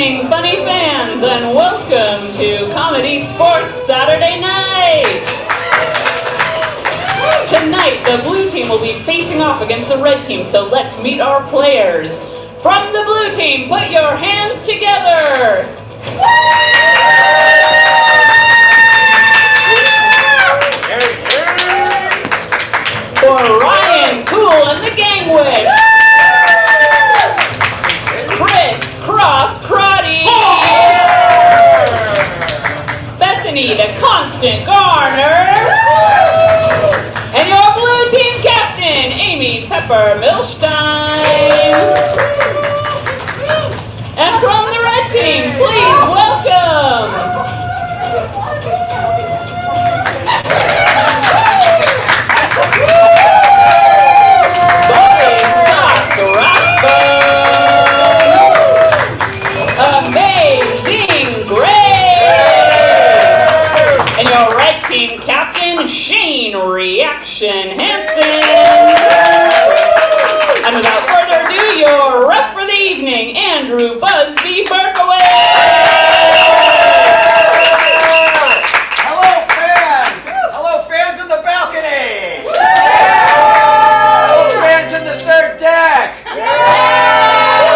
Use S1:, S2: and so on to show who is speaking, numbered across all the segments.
S1: evening, funny fans, and welcome to Comedy Sports Saturday Night! Tonight, the blue team will be facing off against the red team, so let's meet our players. From the blue team, put your hands together! For Ryan Cool and the Gangway! Cross Crotty! Bethany, the Constant Garner! And your blue team captain, Amy Pepper Milstein! And from the red team, please welcome! Reaction Hansen! And without further ado, your ref for the evening, Andrew Busby Berkowitz!
S2: Hello fans! Hello fans in the balcony! Hello fans in the third deck! Hello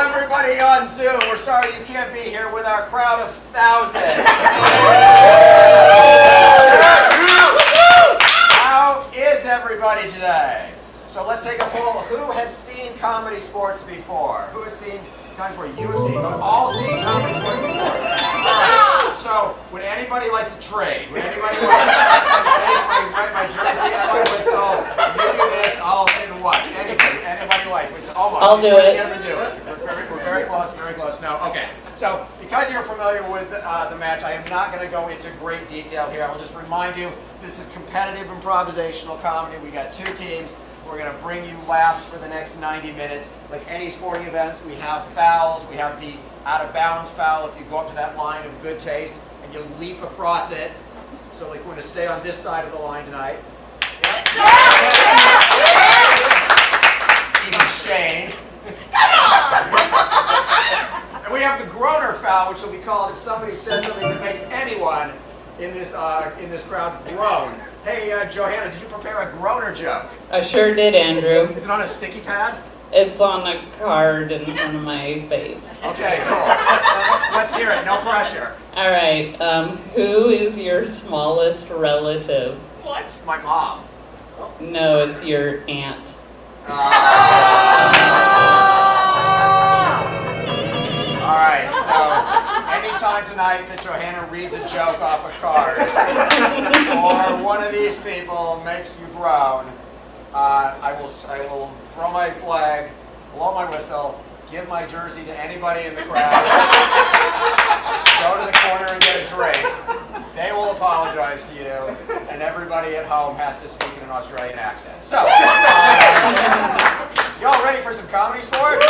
S2: everybody on Zoom. We're sorry you can't be here with our crowd of thousands. Everybody today. So let's take a poll. Who has seen Comedy Sports before? Who has seen Comedy Sports? You have seen. We've all seen Comedy Sports before. So would anybody like to trade? Would anybody like to write my jersey on my whistle? You do this, I'll sit and watch. Anybody like? Almost.
S1: I'll do it.
S2: We're very close, very close. No, okay. So because you're familiar with the match, I am not going to go into great detail here. I will just remind you, this is competitive improvisational comedy. We got two teams. We're going to bring you laughs for the next 90 minutes. Like any sporting events, we have fouls. We have the out-of-bounds foul if you go up to that line of good taste and you leap across it. So like we're going to stay on this side of the line tonight. Even Shane. And we have the groaner foul, which will be called if somebody says something that makes anyone in this crowd groan. Hey, Johanna, did you prepare a groaner joke?
S1: I sure did, Andrew.
S2: Is it on a sticky pad?
S1: It's on a card in front of my face.
S2: Okay, cool. Let's hear it. No pressure.
S1: All right. Who is your smallest relative?
S2: What? My mom.
S1: No, it's your aunt.
S2: All right, so anytime tonight that Johanna reads a joke off a card, or one of these people makes you groan, I will throw my flag, blow my whistle, give my jersey to anybody in the crowd, go to the corner and get a drink. They will apologize to you, and everybody at home has to speak in an Australian accent. So, y'all ready for some comedy sports?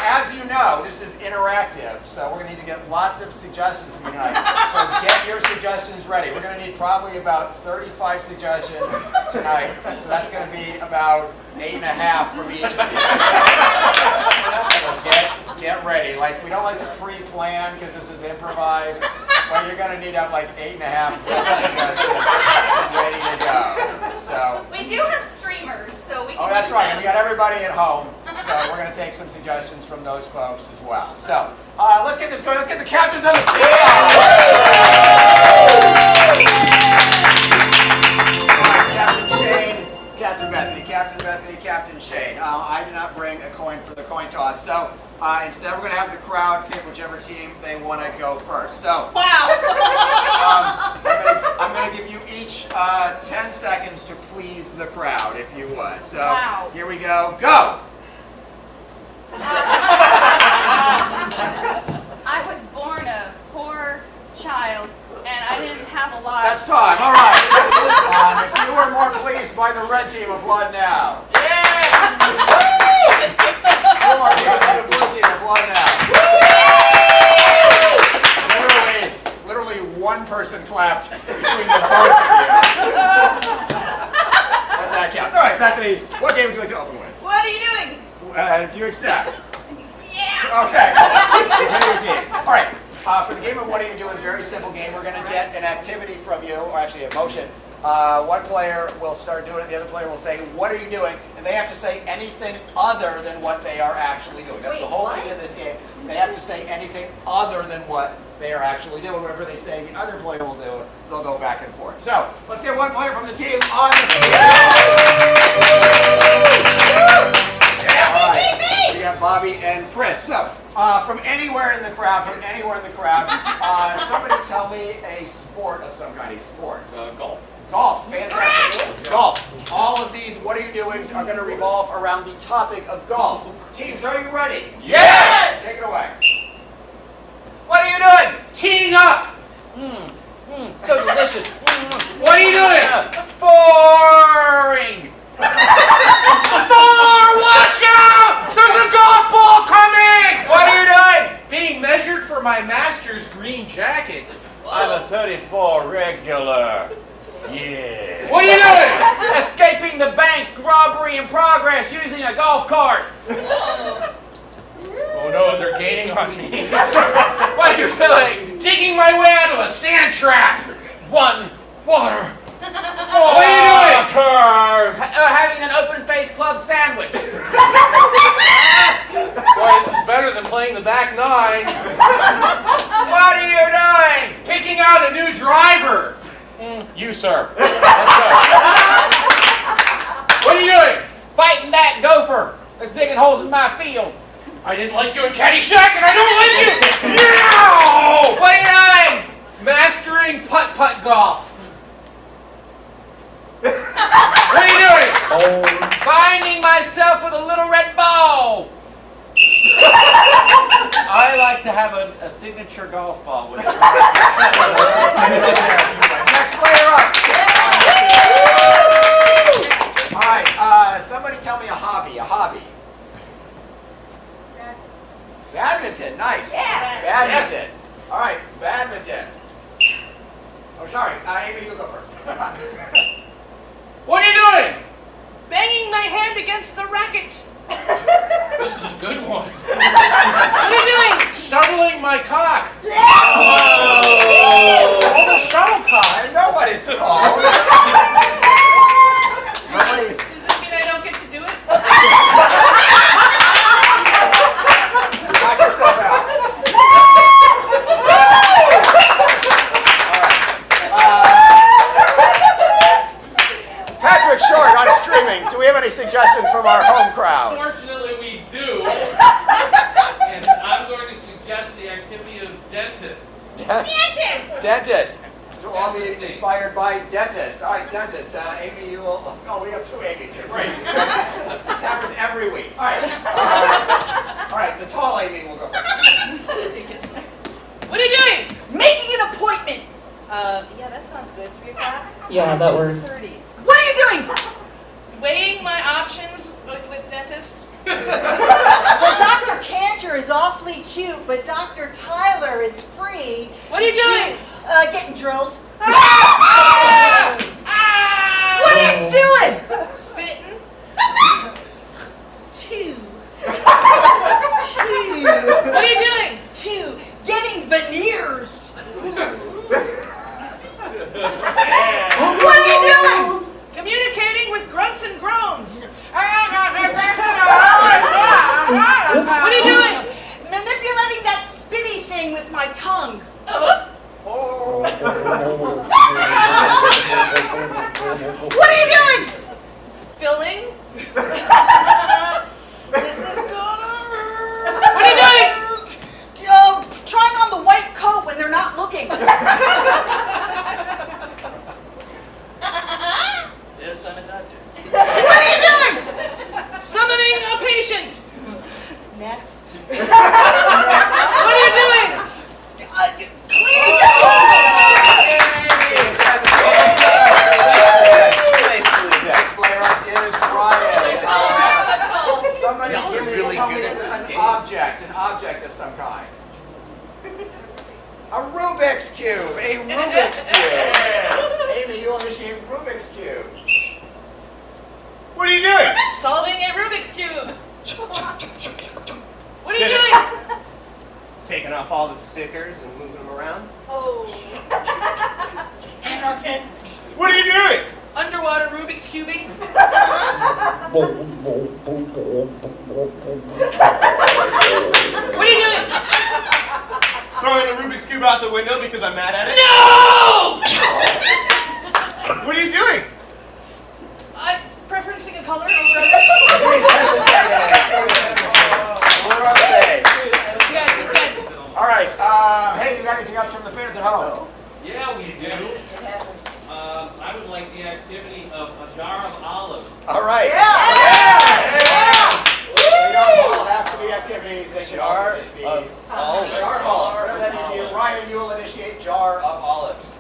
S2: As you know, this is interactive, so we're going to need to get lots of suggestions from you tonight. So get your suggestions ready. We're going to need probably about 35 suggestions tonight. So that's going to be about 8.5 from each of you. So get ready. Like, we don't like to pre-plan because this is improvised, but you're going to need to have like 8.5 suggestions ready to go. So
S3: we do have streamers, so we can.
S2: Oh, that's right. And we got everybody at home. So we're going to take some suggestions from those folks as well. So let's get this going. Let's get the captains on the field. Captain Shane, Captain Bethany, Captain Shane. I did not bring a coin for the coin toss. So instead, we're going to have the crowd pick whichever team they want to go first. So
S3: wow.
S2: I'm going to give you each 10 seconds to please the crowd, if you would. So
S3: wow.
S2: Here we go. Go.
S3: I was born a poor child, and I didn't have a lot.
S2: That's time. All right. If you were more pleased by the red team, applaud now. Yeah. If you were more pleased by the blue team, applaud now. Literally one person clapped between the both of you. But that counts. All right, Bethany, what game would you like to open with?
S3: What are you doing?
S2: Do you accept?
S3: Yeah.
S2: Okay. One of your teams. All right. For the game of What Are You Doing? Very simple game. We're going to get an activity from you, or actually a motion. One player will start doing it. The other player will say, "What are you doing?" And they have to say anything other than what they are actually doing. That's the whole thing of this game. They have to say anything other than what they are actually doing. Whatever they say, the other player will do it. They'll go back and forth. So let's get one player from the team on the field. Yeah, all right. We got Bobby and Chris. So from anywhere in the crowd, somebody tell me a sport of some kind. A sport.
S4: Golf.
S2: Golf, fantastic. Golf. All of these "What are you doings" are going to revolve around the topic of golf. Teams, are you ready?
S4: Yes!
S2: Take it away.
S4: What are you doing?
S5: Teeing up!
S4: So delicious.
S5: What are you doing?
S4: Boring.
S5: Watch out! There's a golf ball coming!
S4: What are you doing?
S5: Being measured for my master's green jacket.
S4: I'm a 34 regular. Yeah.
S5: What are you doing?
S4: Escaping the bank robbery in progress using a golf cart.
S5: Oh no, they're gaining on me.
S4: What are you doing?
S5: Digging my way out of a sand trap.
S4: Water.
S5: What are you doing?
S4: Having an open-faced club sandwich.
S5: Boy, this is better than playing the back nine.
S4: What are you doing?
S5: Picking out a new driver.
S4: You, sir.
S5: What are you doing?
S4: Fighting that gopher that's digging holes in my field.
S5: I didn't like you in Caddyshack, and I don't like you. No!
S4: What are you doing?
S5: Mastering putt-putt golf. What are you doing?
S4: Finding myself with a little red ball. I like to have a signature golf ball with it.
S2: Next player up. All right. Somebody tell me a hobby. Badminton. Nice.
S3: Yeah.
S2: Badminton. All right. Badminton. Oh, sorry. Amy, you go first.
S5: What are you doing?
S3: Banging my hand against the racket.
S5: This is a good one.
S3: What are you doing?
S5: Shoveling my cock.
S2: Oh,
S5: the shuttlecock.
S2: I know what it's called. Nobody.
S3: Does this mean I don't get to do it?
S2: Knock yourself out. Patrick Short on streaming. Do we have any suggestions from our home crowd?
S6: Fortunately, we do. And I'm going to suggest the activity of dentist.
S3: Dentist.
S2: Dentist. So we'll all be inspired by dentist. All right, dentist. Amy, you will. Oh, we have two Amy's here. Great. This happens every week. All right. All right. The tall Amy will go first.
S3: What are you doing?
S7: Making an appointment.
S3: Yeah, that sounds good. 3 o'clock.
S1: Yeah, that works.
S3: 30.
S7: What are you doing?
S3: Weighing my options with dentists.
S7: Well, Dr. Cantor is awfully cute, but Dr. Tyler is free.
S3: What are you doing?
S7: Getting drilled.
S3: Ah!
S7: What are you doing?
S3: Spitting.
S7: 2.
S3: What are you doing?
S7: 2. Getting veneers. What are you doing?
S3: Communicating with grunts and groans. What are you doing?
S7: Manipulating that spitty thing with my tongue. What are you doing?
S3: Filling.
S7: This is gonna hurt.
S3: What are you doing?
S7: Trying on the white coat when they're not looking.
S6: Yes, I'm a doctor.
S7: What are you doing?
S3: Summoning a patient.
S7: Next.
S3: What are you doing?
S7: Cleaning the toilets.
S2: Next player up is Ryan. Somebody tell me an object of some kind. A Rubik's Cube. A Rubik's Cube. Amy, you initiate Rubik's Cube.
S4: What are you doing?
S3: Solving a Rubik's Cube. What are you doing?
S8: Taking off all the stickers and moving them around.
S3: Oh. Anarchist.
S8: What are you doing?
S3: Underwater Rubik's cubing. What are you doing?
S8: Throwing the Rubik's Cube out the window because I'm mad at it?
S3: No!
S8: What are you doing?
S3: I'm preferencing a color over others.
S2: We're okay.
S3: It's good.
S2: All right. Hey, you got anything else from the fans at home?
S6: Yeah, we do. I would like the activity of a jar of olives.
S2: All right.
S7: Yeah.
S2: They don't all have to be activities. They should also just be jar of olives. Whatever that means to you. Ryan, you will initiate jar of olives.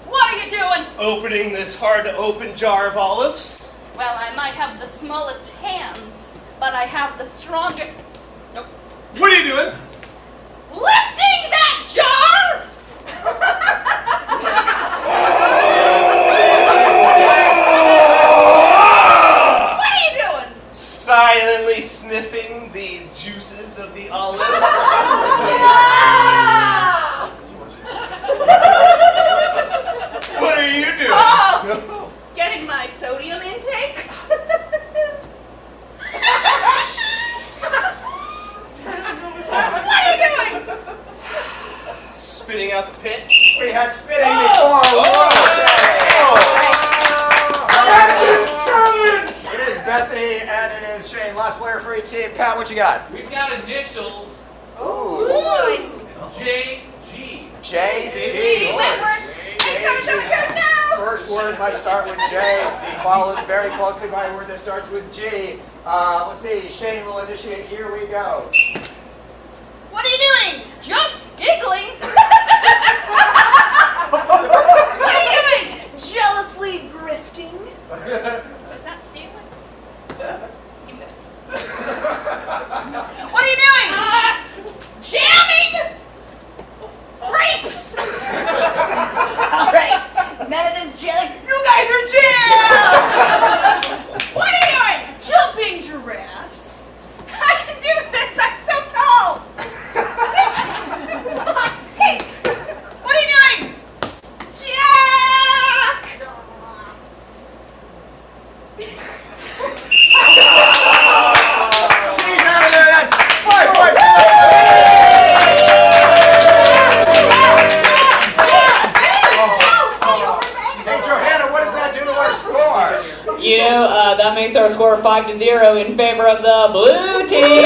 S3: What are you doing?
S8: Opening this hard-to-open jar of olives.
S3: Well, I might have the smallest hands, but I have the strongest... Nope.
S8: What are you doing?
S3: Lifting that jar! What are you doing?
S8: Silently sniffing the juices of the olive. What are you doing?
S3: Oh, getting my sodium intake? What are you doing?
S8: Spitting out the pit.
S2: We had spitting before. It is Bethany and it is Shane. Last player for each team. Pat, what you got?
S6: We've got initials
S2: Ooh.
S6: JG.
S2: J-G. First word must start with J, followed very closely by a word that starts with G. Let's see, Shane will initiate. Here we go.
S3: What are you doing? Just giggling. What are you doing?
S7: Jealously grifting.
S3: Is that stealing? Give me this. What are you doing? Jamming grapes.
S7: All right, none of this jelly. You guys are jammed.
S3: What are you doing?
S7: Jumping giraffes.
S3: I can do this. I'm so tall. Hey, what are you doing? Jack.
S2: She's out of there. That's 5 points. Hey, Johanna, what does that do to our score?
S1: You know, that makes our score 5-0 in favor of the blue team.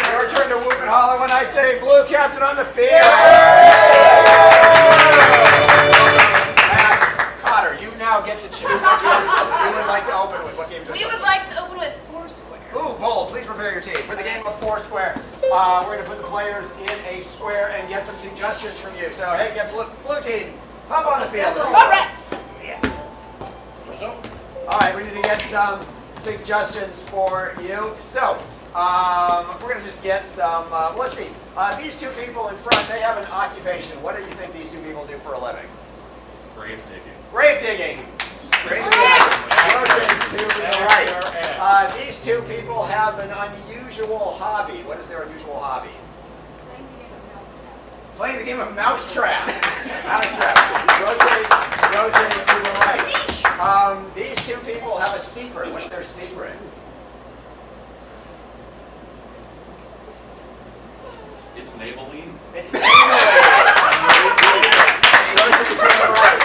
S2: Your turn to whoop and holler when I say blue captain on the field. Matt, Cotter, you now get to choose what game you would like to open with. What game do
S3: We
S2: you
S3: would like to open with Foursquare.
S2: Ooh, bold. Please prepare your team. For the game of Foursquare, we're going to put the players in a square and get some suggestions from you. So, hey, get blue team, hop on the field.
S3: All right.
S2: All right, we need to get some suggestions for you. So, we're going to just get some, let's see. These two people in front, they have an occupation. What do you think these two people do for a living?
S5: Grave digging.
S2: Grave digging. Grave digging. Rotate to the right. These two people have an unusual hobby. What is their unusual hobby? Playing the game of Mousetrap. Mousetrap. Rotate to the right. These two people have a secret. What's their secret?
S5: It's Maybelline.
S2: It's Maybelline. Rotate to the right.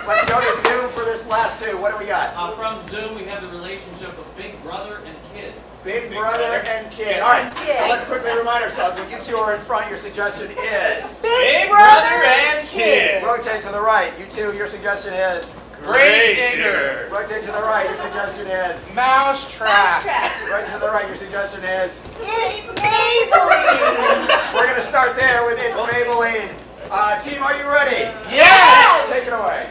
S2: Let's go to Zoom for this last two. What do we got?
S6: From Zoom, we have the relationship of Big Brother and Kid.
S2: Big brother and kid. All right, so let's quickly remind ourselves, when you two are in front, your suggestion is...
S8: Big brother and kid.
S2: Rotate to the right. You two, your suggestion is...
S8: Grave digger.
S2: Rotate to the right. Your suggestion is...
S4: Mousetrap.
S2: Right to the right. Your suggestion is...
S7: It's Maybelline.
S2: We're going to start there with It's Maybelline. Team, are you ready?
S7: Yes.
S2: Take it away.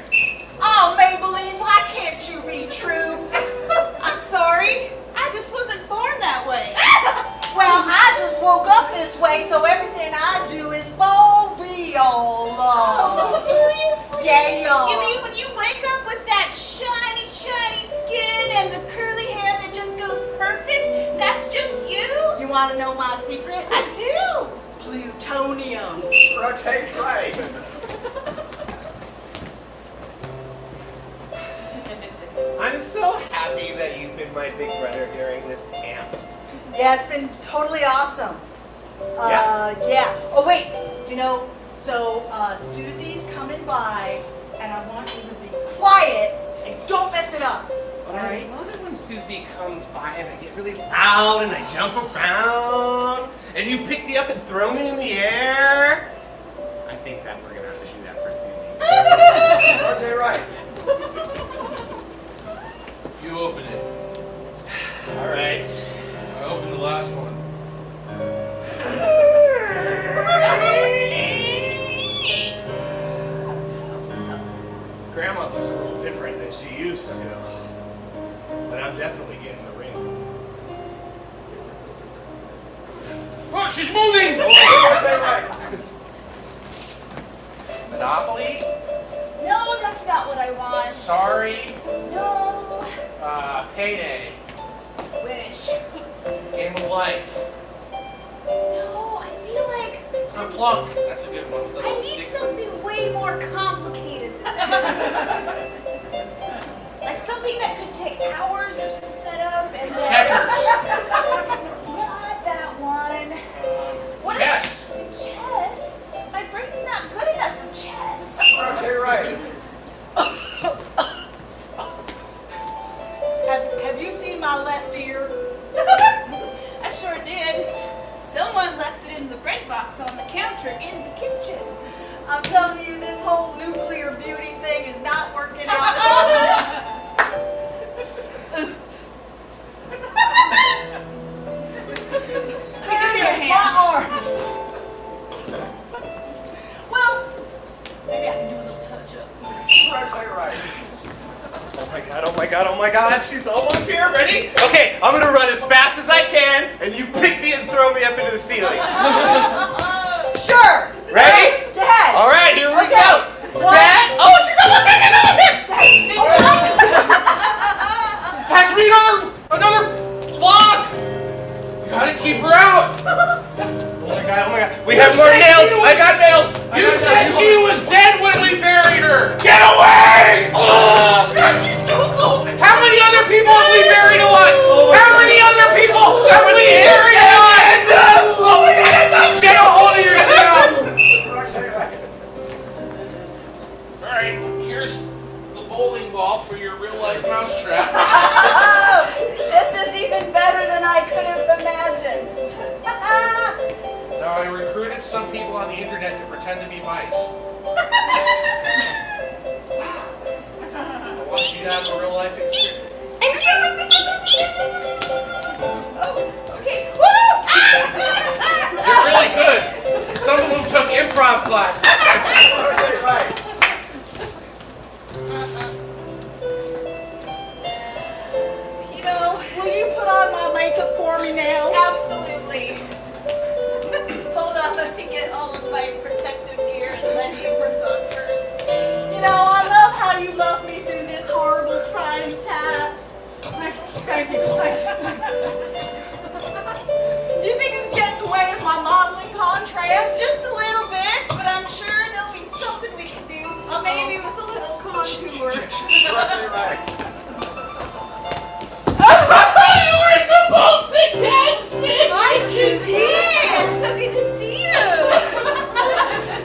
S7: Oh, Maybelline, why can't you be true?
S3: I'm sorry. I just wasn't born that way.
S7: Well, I just woke up this way, so everything I do is for real.
S3: Seriously?
S7: Yeah.
S3: You mean when you wake up with that shiny, shiny skin and the
S7: want to know my secret?
S3: I do.
S7: Plutonium.
S2: Rotate right.
S8: I'm so happy that you've been my big brother during this camp.
S7: Yeah, it's been totally awesome. Yeah. Oh, wait. So Susie's coming by, and I want you to be quiet and don't mess it up.
S8: But I love it when Susie comes by and I get really loud and I jump around and you pick me up and throw me in the air. I think that we're gonna have to do that for Susie.
S2: Rotate right.
S6: You open it.
S8: All right.
S6: I opened the last one.
S8: Grandma looks a little different than she used to, but I'm definitely getting the ring.
S6: Oh, she's moving!
S2: Rotate right.
S8: Monopoly?
S3: No, that's not what I want.
S8: Sorry.
S3: No.
S8: Payday.
S3: Wish.
S8: Game of life.
S3: No, I feel like
S8: Plunk. That's a good one.
S3: I need something way more complicated than that. Like something that could take hours of setup and then...
S8: Checkers.
S3: Not that one. What?
S8: Chess.
S3: Chess? My brain's not good enough for chess.
S2: Rotate right.
S7: Have you seen my left ear?
S3: I sure did. Someone left it in the bread box on the counter in the kitchen.
S7: I'm telling you, this whole nuclear beauty thing is not working out. Oops. There it is, my arm. Well, maybe I can do a little touch-up.
S2: Rotate right.
S8: Oh my god, oh my god, oh my god, she's almost here. Ready? Okay, I'm gonna run as fast as I can, and you pick me and throw me up into the ceiling.
S7: Sure.
S8: Ready?
S7: Go ahead.
S8: All right, here we
S7: Okay.
S8: go. Set. Oh, she's almost here, she's almost here.
S6: Pass me another log! You gotta keep her out!
S8: Oh my god, oh my god. We have more nails. I got nails.
S6: You said she was dead when we buried her!
S8: Get away! Oh, god, she's so close.
S6: How many other people have we buried alive?
S8: Oh my
S6: How
S8: God.
S6: many other people have we
S8: it.
S6: buried alive?
S8: Oh my god,
S6: Get a hold of yourself!
S2: Rotate right.
S6: Alright, here's the bowling ball for your real life mousetrap.
S3: This is even better than I could have imagined.
S6: Now, I recruited some people on the internet to pretend to be mice. I wanted you to have a real life experience.
S3: Okay.
S6: You're really good. Some of them took improv classes.
S2: Rotate right.
S7: Will you put on my makeup for me now?
S3: Absolutely. Hold on, let me get all of my protective gear and let Amber's on first.
S7: I love how you love me through this horrible trying time. Thank you. Do you think it's getting in the way of my modeling contract?
S3: Just a little bit, but I'm sure there'll be something we can do. Maybe with a little contour.
S2: Rotate right.
S8: You were supposed to catch me!
S7: Hi, Susie.
S3: It's so good to see you.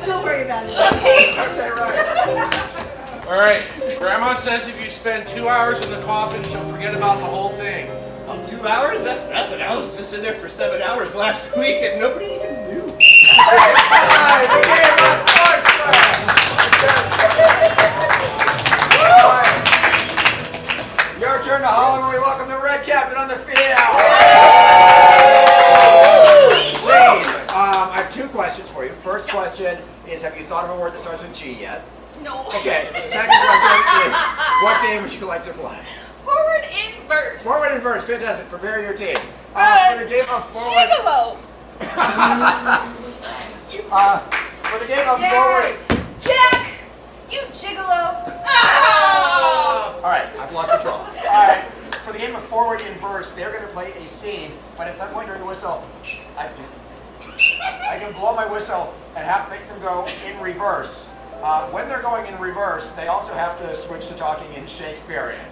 S7: Don't worry about it.
S2: Rotate right.
S6: Alright, Grandma says if you spend 2 hours in the coffin, she'll forget about the whole thing.
S8: Oh, 2 hours? That's nothing. I was just in there for 7 hours last week and nobody even knew.
S2: Alright, the game of sports class. Alright. Your turn to holler when we welcome the red captain on the field. Please, I have two questions for you. First question is, have you thought of a word that starts with G yet?
S3: No.
S2: Okay, the second question is, what game would you like to play?
S3: Forward inverse.
S2: Forward and verse, fantastic. Prepare your team. For the game of forward.
S3: Gigolo.
S2: For the game of
S3: Yay.
S2: forward.
S3: Jack, you gigolo. Oh.
S2: All right, I've lost control. All right, for the game of forward inverse, they're going to play a scene, but at some point during the whistle, I can blow my whistle and make them go in reverse. When they're going in reverse, they also have to switch to talking in Shakespearean.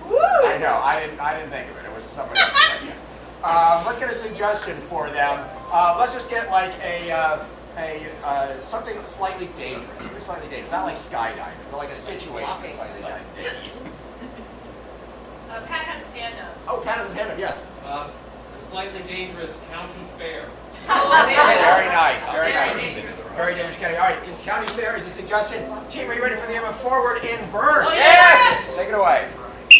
S7: Woo!
S2: I know, I didn't think of it. It was somebody else's idea. Let's get a suggestion for them. Let's just get like something slightly dangerous. Not like skydiving, but like a situation that's slightly dangerous.
S3: Pat has his hand up.
S2: Oh, Pat has his hand up, yes.
S6: A slightly dangerous county fair.
S2: Very nice, very
S3: Very
S2: nice.
S3: dangerous.
S2: Very dangerous county. All right, county fair is a suggestion. Team, are you ready for the game of forward inverse?
S3: Oh, yes!
S2: Take it away.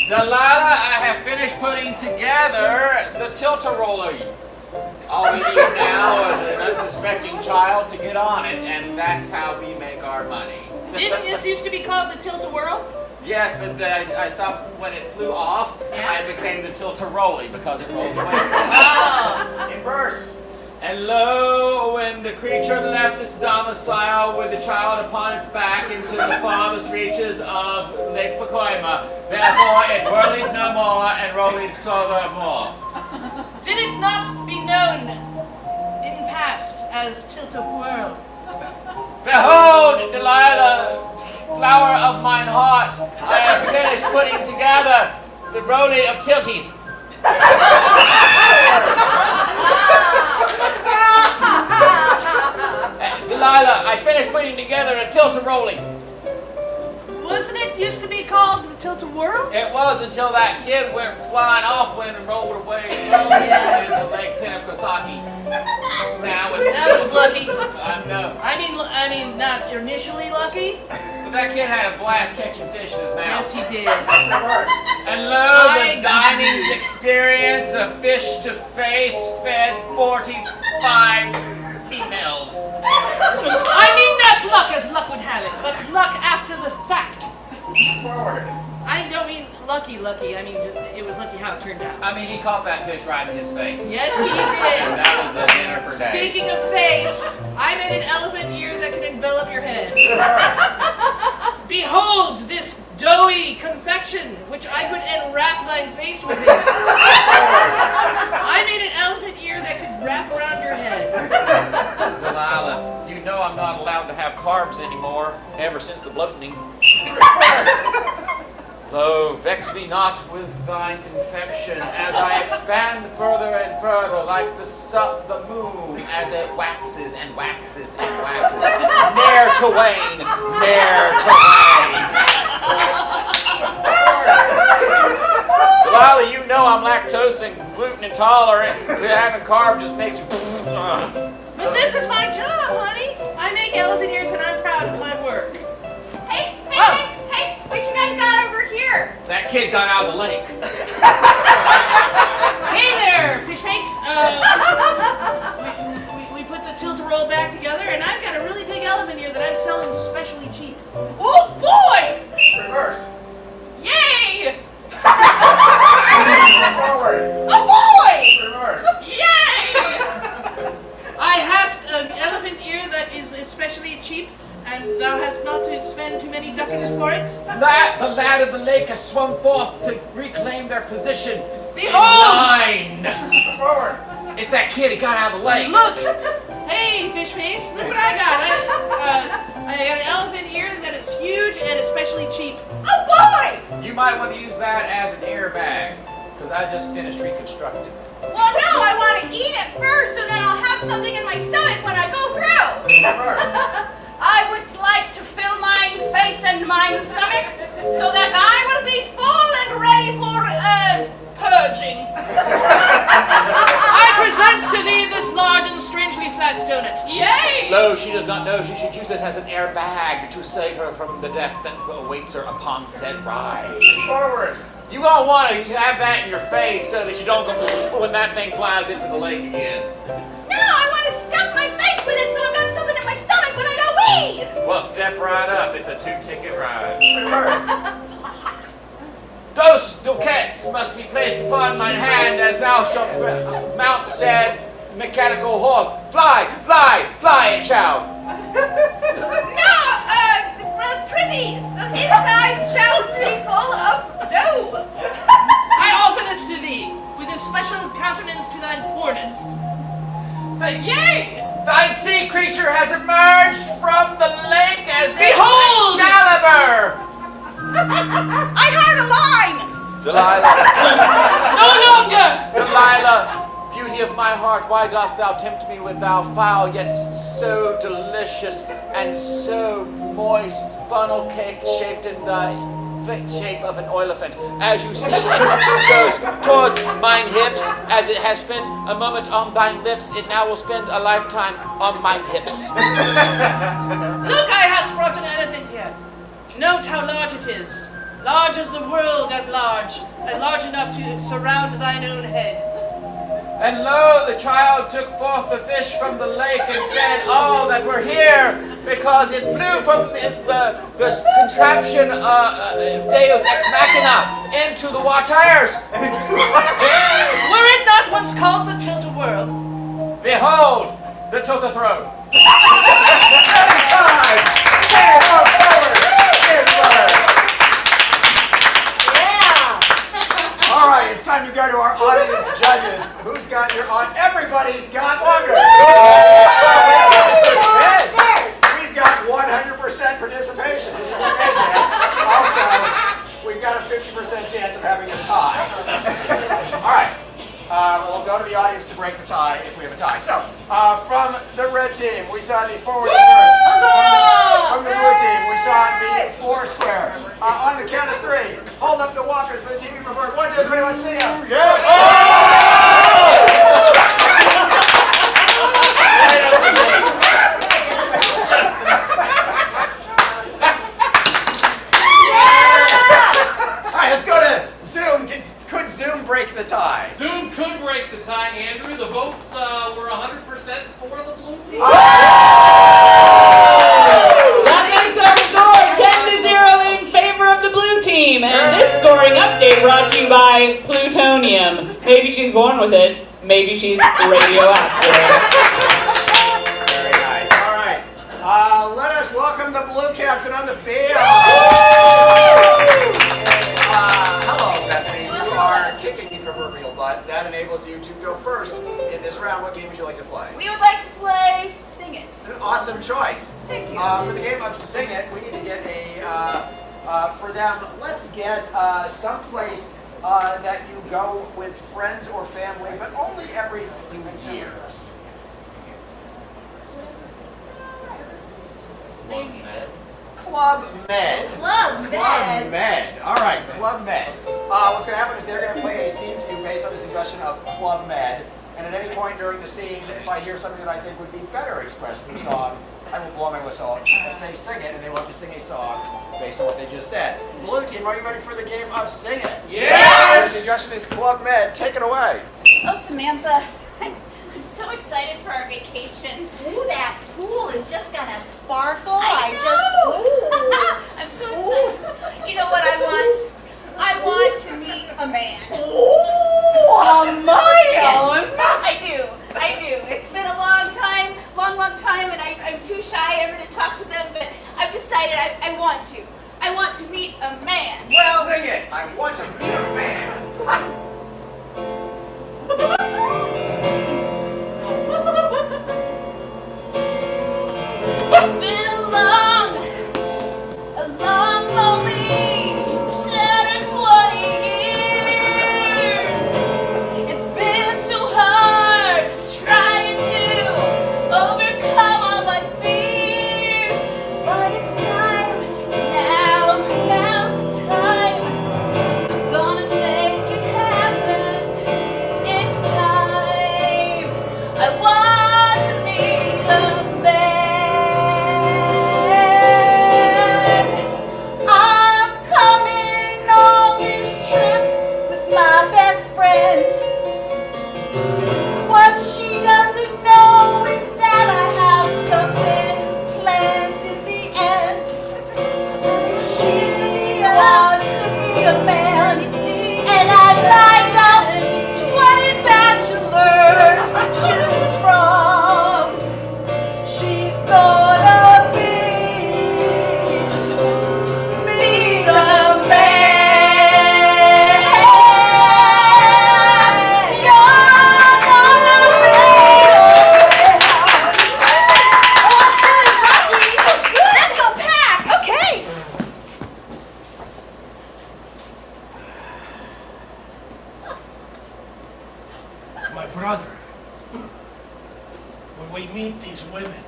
S4: Delilah, I have finished putting together the tilt-a-roller. All we need now is an unsuspecting child to get on it, and that's how we make our money.
S3: Didn't this used to be called the Tilt-a-Whirl?
S4: Yes, but I stopped when it flew off. I became the tilt-a-rolly because it rolls away.
S3: Oh.
S2: Inverse.
S4: And lo, when the creature left its domicile with the child upon its back into the farthest reaches of Lake Pacoima, therefore it whirled no more and rolled furthermore.
S3: Did it not be known in past as Tilt-a-Whirl?
S4: Behold, Delilah, flower of mine heart, I have finished putting together the roly of tilties. Delilah, I finished putting together a tilt-a-rolly.
S3: Wasn't it used to be called the Tilt-a-Whirl?
S4: It was until that kid went flying off wind and rolled away into Lake Pinnacossaki. Now it's
S3: That was lucky.
S4: I know.
S3: I mean, not initially lucky.
S4: But that kid had a blast catching fish in his mouth.
S3: Yes, he did.
S2: Reverse.
S4: And lo, the dining experience of fish-to-face fed 45 females.
S3: I mean not luck as luck would have it, but luck after the fact.
S2: Forward.
S3: I don't mean lucky. I mean, it was lucky how it turned out.
S4: I mean, he caught that fish right in his face.
S3: Yes, he
S4: And
S3: did.
S4: that was the dinner for days.
S3: Speaking of face, I made an elephant ear that can envelop your head. Behold this doughy confection, which I could enwrap thine face with. I made an elephant ear that could wrap around your head.
S4: Delilah, you know I'm not allowed to have carbs anymore, ever since the bloating. Lo, vex me not with thine confection, as I expand further and further, like the moon, as it waxes and waxes and waxes, ne'er to wane, ne'er to wane. Delilah, you know I'm lactose and gluten intolerant. Having carb just makes me.
S3: But this is my job, honey. I make elephant ears and I'm proud of my work.
S9: Hey,
S3: Oh.
S9: what you guys got over here?
S4: That kid got out of the lake.
S3: Hey there, fish face. We put the tilt-a-roll back together and I've got a really big elephant ear that I'm selling specially cheap.
S9: Oh boy!
S2: Reverse.
S9: Yay!
S2: Forward.
S9: Oh boy!
S2: Reverse.
S9: Yay!
S3: I hast an elephant ear that is especially cheap, and thou hast not to spend too many ducats for it.
S4: The lad of the lake has swum forth to reclaim their position.
S3: Behold!
S4: Line.
S2: Forward.
S4: It's that kid who got out of the lake.
S3: Look! Hey, fish face, look what I got. I got an elephant ear that is huge and especially cheap.
S9: Oh boy!
S4: You might want to use that as an airbag, because I just finished reconstructing.
S9: Well, no, I want to eat it first so that I'll have something in my stomach when I go through.
S2: Reverse.
S9: I would like to fill mine face and mine stomach so that I will be full and ready for purging.
S3: I present to thee this large and strangely flat donut.
S9: Yay!
S4: Lo, she does not know she should use it as an airbag to save her from the death that awaits her upon said ride.
S2: Forward.
S4: You gonna want to have that in your face so that you don't go when that thing flies into the lake again.
S9: No, I want to stuff my face with it so I've got something in my stomach when I go wee!
S4: Well, step right up. It's a 2-ticket ride.
S2: Reverse.
S4: Those ducats must be placed upon mine hand as thou shalt mount said mechanical horse. Fly, fly, fly it shall.
S9: No, prithee, the insides shall be full of dough.
S3: I greetings to thee, with a special countenance to thine poorness. Yea!
S4: Thine sea creature has emerged from the lake as
S3: Behold!
S4: Excalibur!
S9: I heard a line!
S4: Delilah,
S3: No longer!
S4: Delilah, beauty of my heart, why dost thou tempt me with thou foul, yet so delicious and so moist funnel cake shaped in the shape of an elephant? As you see, it goes towards mine hips, as it has spent a moment on thine lips, it now will spend a lifetime on mine hips.
S3: Look, I have brought an elephant here. Note how large it is. Large as the world at large, and large enough to surround thine own head.
S4: And lo, the child took forth the fish from the lake and fed all that were here, because it flew from the contraption Deus Ex Machina into the waters.
S3: Were it not once called the tilt-a-whirl?
S4: Behold, the tilt-a-throat.
S2: All right, it's time to go to our audience judges. Who's got your everybody's got longer. We've got 100% participation. This is amazing. Also, we've got a 50% chance of having a tie. All right, we'll go to the audience to break the tie if we have a tie. So, from the red team, we saw the forward reverse. From the blue team, we saw the four square. On the count of three, hold up the walkers for the team you prefer. 1, 2, 3, let's see them. All right, let's go to Zoom. Could Zoom break the tie?
S6: Zoom could break the tie, Andrew. The votes were 100% for the blue team.
S1: That makes our score 10-0 in favor of the blue team. And this scoring update brought to you by plutonium. Maybe she's born with it. Maybe she's radioactive.
S2: Very nice. All right. Let us welcome the blue captain on the field. Hello, Bethany. You are kicking the proverbial butt. That enables you to go first in this round. What game would you like to play?
S9: We would like to play Sing It.
S2: It's an awesome choice.
S9: Thank you.
S2: For the game of Sing It, we need to get for them, let's get someplace that you go with friends or family, but only every few years. Club Med.
S7: Club Med.
S2: Club Med. All right, Club Med. What's going to happen is they're going to play a scene for you based on the suggestion of Club Med. And at any point during the scene, if I hear something that I think would be better expressed in the song, I will blow my whistle and say sing it, and they will have to sing a song based on what they just said. Blue team, are you ready for the game of Sing It?
S6: Yes!
S2: The suggestion is Club Med. Take it away.
S9: Oh, Samantha, I'm so excited for our vacation.
S7: Ooh, that pool is just gonna sparkle.
S9: I I'm so excited. You know what I want? I want to meet a man.
S7: Ooh, a man.
S9: I do. It's been a long time, long time, and I'm too shy ever to talk to them, but I've decided I want to. I want to meet a man.
S2: Well, sing it. I want to meet a man.
S9: It's been a long, lonely 7 or 20 years. It's been so hard.
S5: brother, when we meet these women,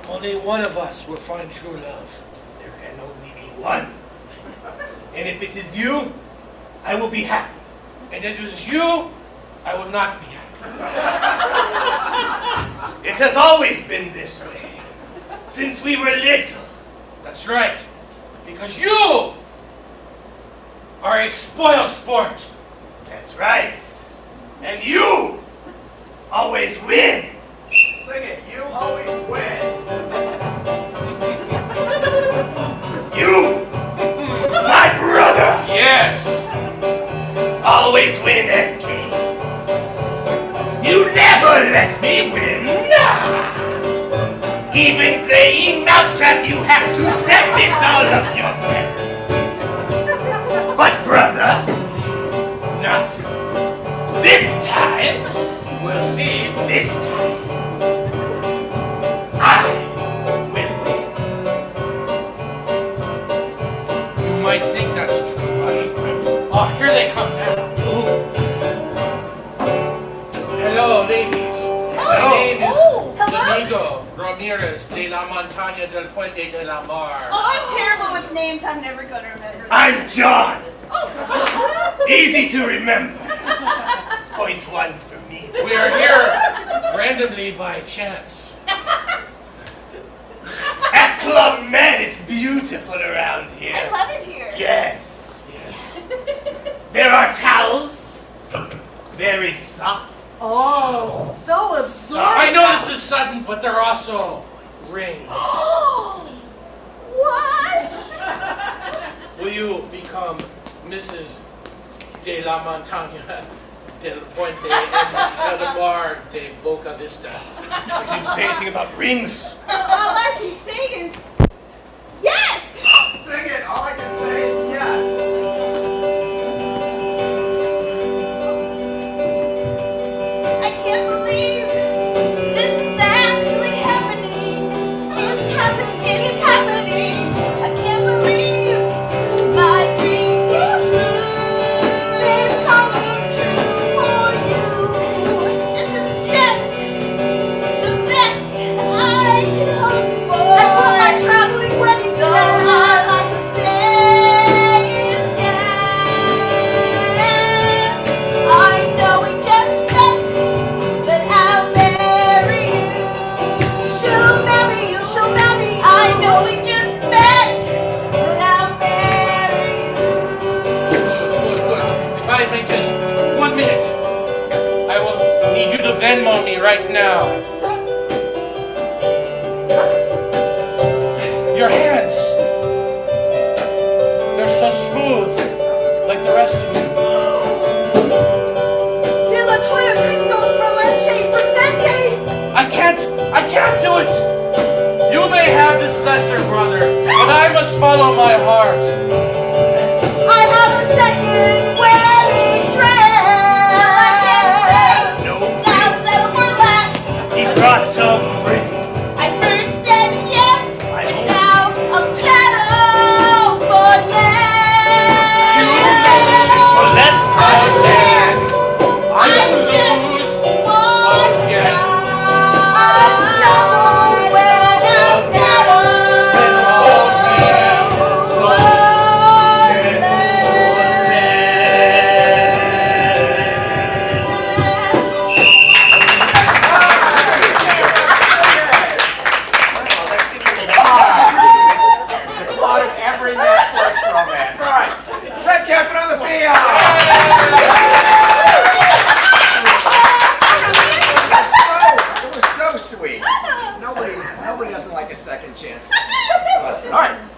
S5: only one of us will find true love.
S8: There can only be one. And if it is you, I will be happy.
S5: And if it is you, I will not be happy.
S8: It has always been this way, since we were little.
S5: That's right, because you are a spoil sport.
S8: That's right. And you always win.
S2: Sing it. You always win.
S8: You, my brother,
S5: Yes.
S8: always win at games. You never let me win. Even playing mousetrap, you have to set it all up yourself. But brother, not this time.
S5: We'll see.
S8: This time, I will win.
S5: You might think that's true, but oh, here they come now. Hello, ladies. My name is Domingo Ramirez de la Montaña del Puente de la Mar.
S9: Oh, I'm terrible with names. I'm never going to remember.
S8: I'm John. Easy to remember. Point one for me.
S5: We are here randomly by chance.
S8: At Club Med, it's beautiful around here.
S9: I love it here.
S8: Yes. There are towels. Very soft.
S7: Oh, so absorbent.
S5: I know this is sudden, but they're also rings.
S9: What?
S5: Will you become Mrs. de la Montaña del Puente and the Bar de Boca Vista?
S8: I didn't say anything about rings.
S9: All I can say is yes.
S2: Sing it. All I can say is yes.
S9: I can't believe this is actually happening. It's happening. It's happening. I can't believe my dreams came true. They've come true for you. This is just the best I could hope for.
S7: I put my traveling wedding
S9: So all
S7: dress.
S9: I can say is yes. I know we just met, but I'll marry you.
S7: She'll marry you, she'll marry you.
S9: I know we just met, but I'll marry you.
S5: Good. If I may just 1 minute, I will need you to Venmo me right now. Your hands, they're so smooth, like the rest of you.
S7: De la Toya Cristos from Leche Fresente.
S5: I can't do it! You may have this lesser brother, but I must follow my heart.
S7: I have a second wedding dress.
S8: No.
S9: I'll settle for less.
S8: He brought some ring.
S9: I first said yes, but now I'll settle for less.
S8: For less than that.
S9: I just want to
S5: again.
S9: die.
S7: double wedding
S2: Plot of every Netflix romance. All right. Red Captain on the field. It was so sweet. Nobody doesn't like a second chance husband.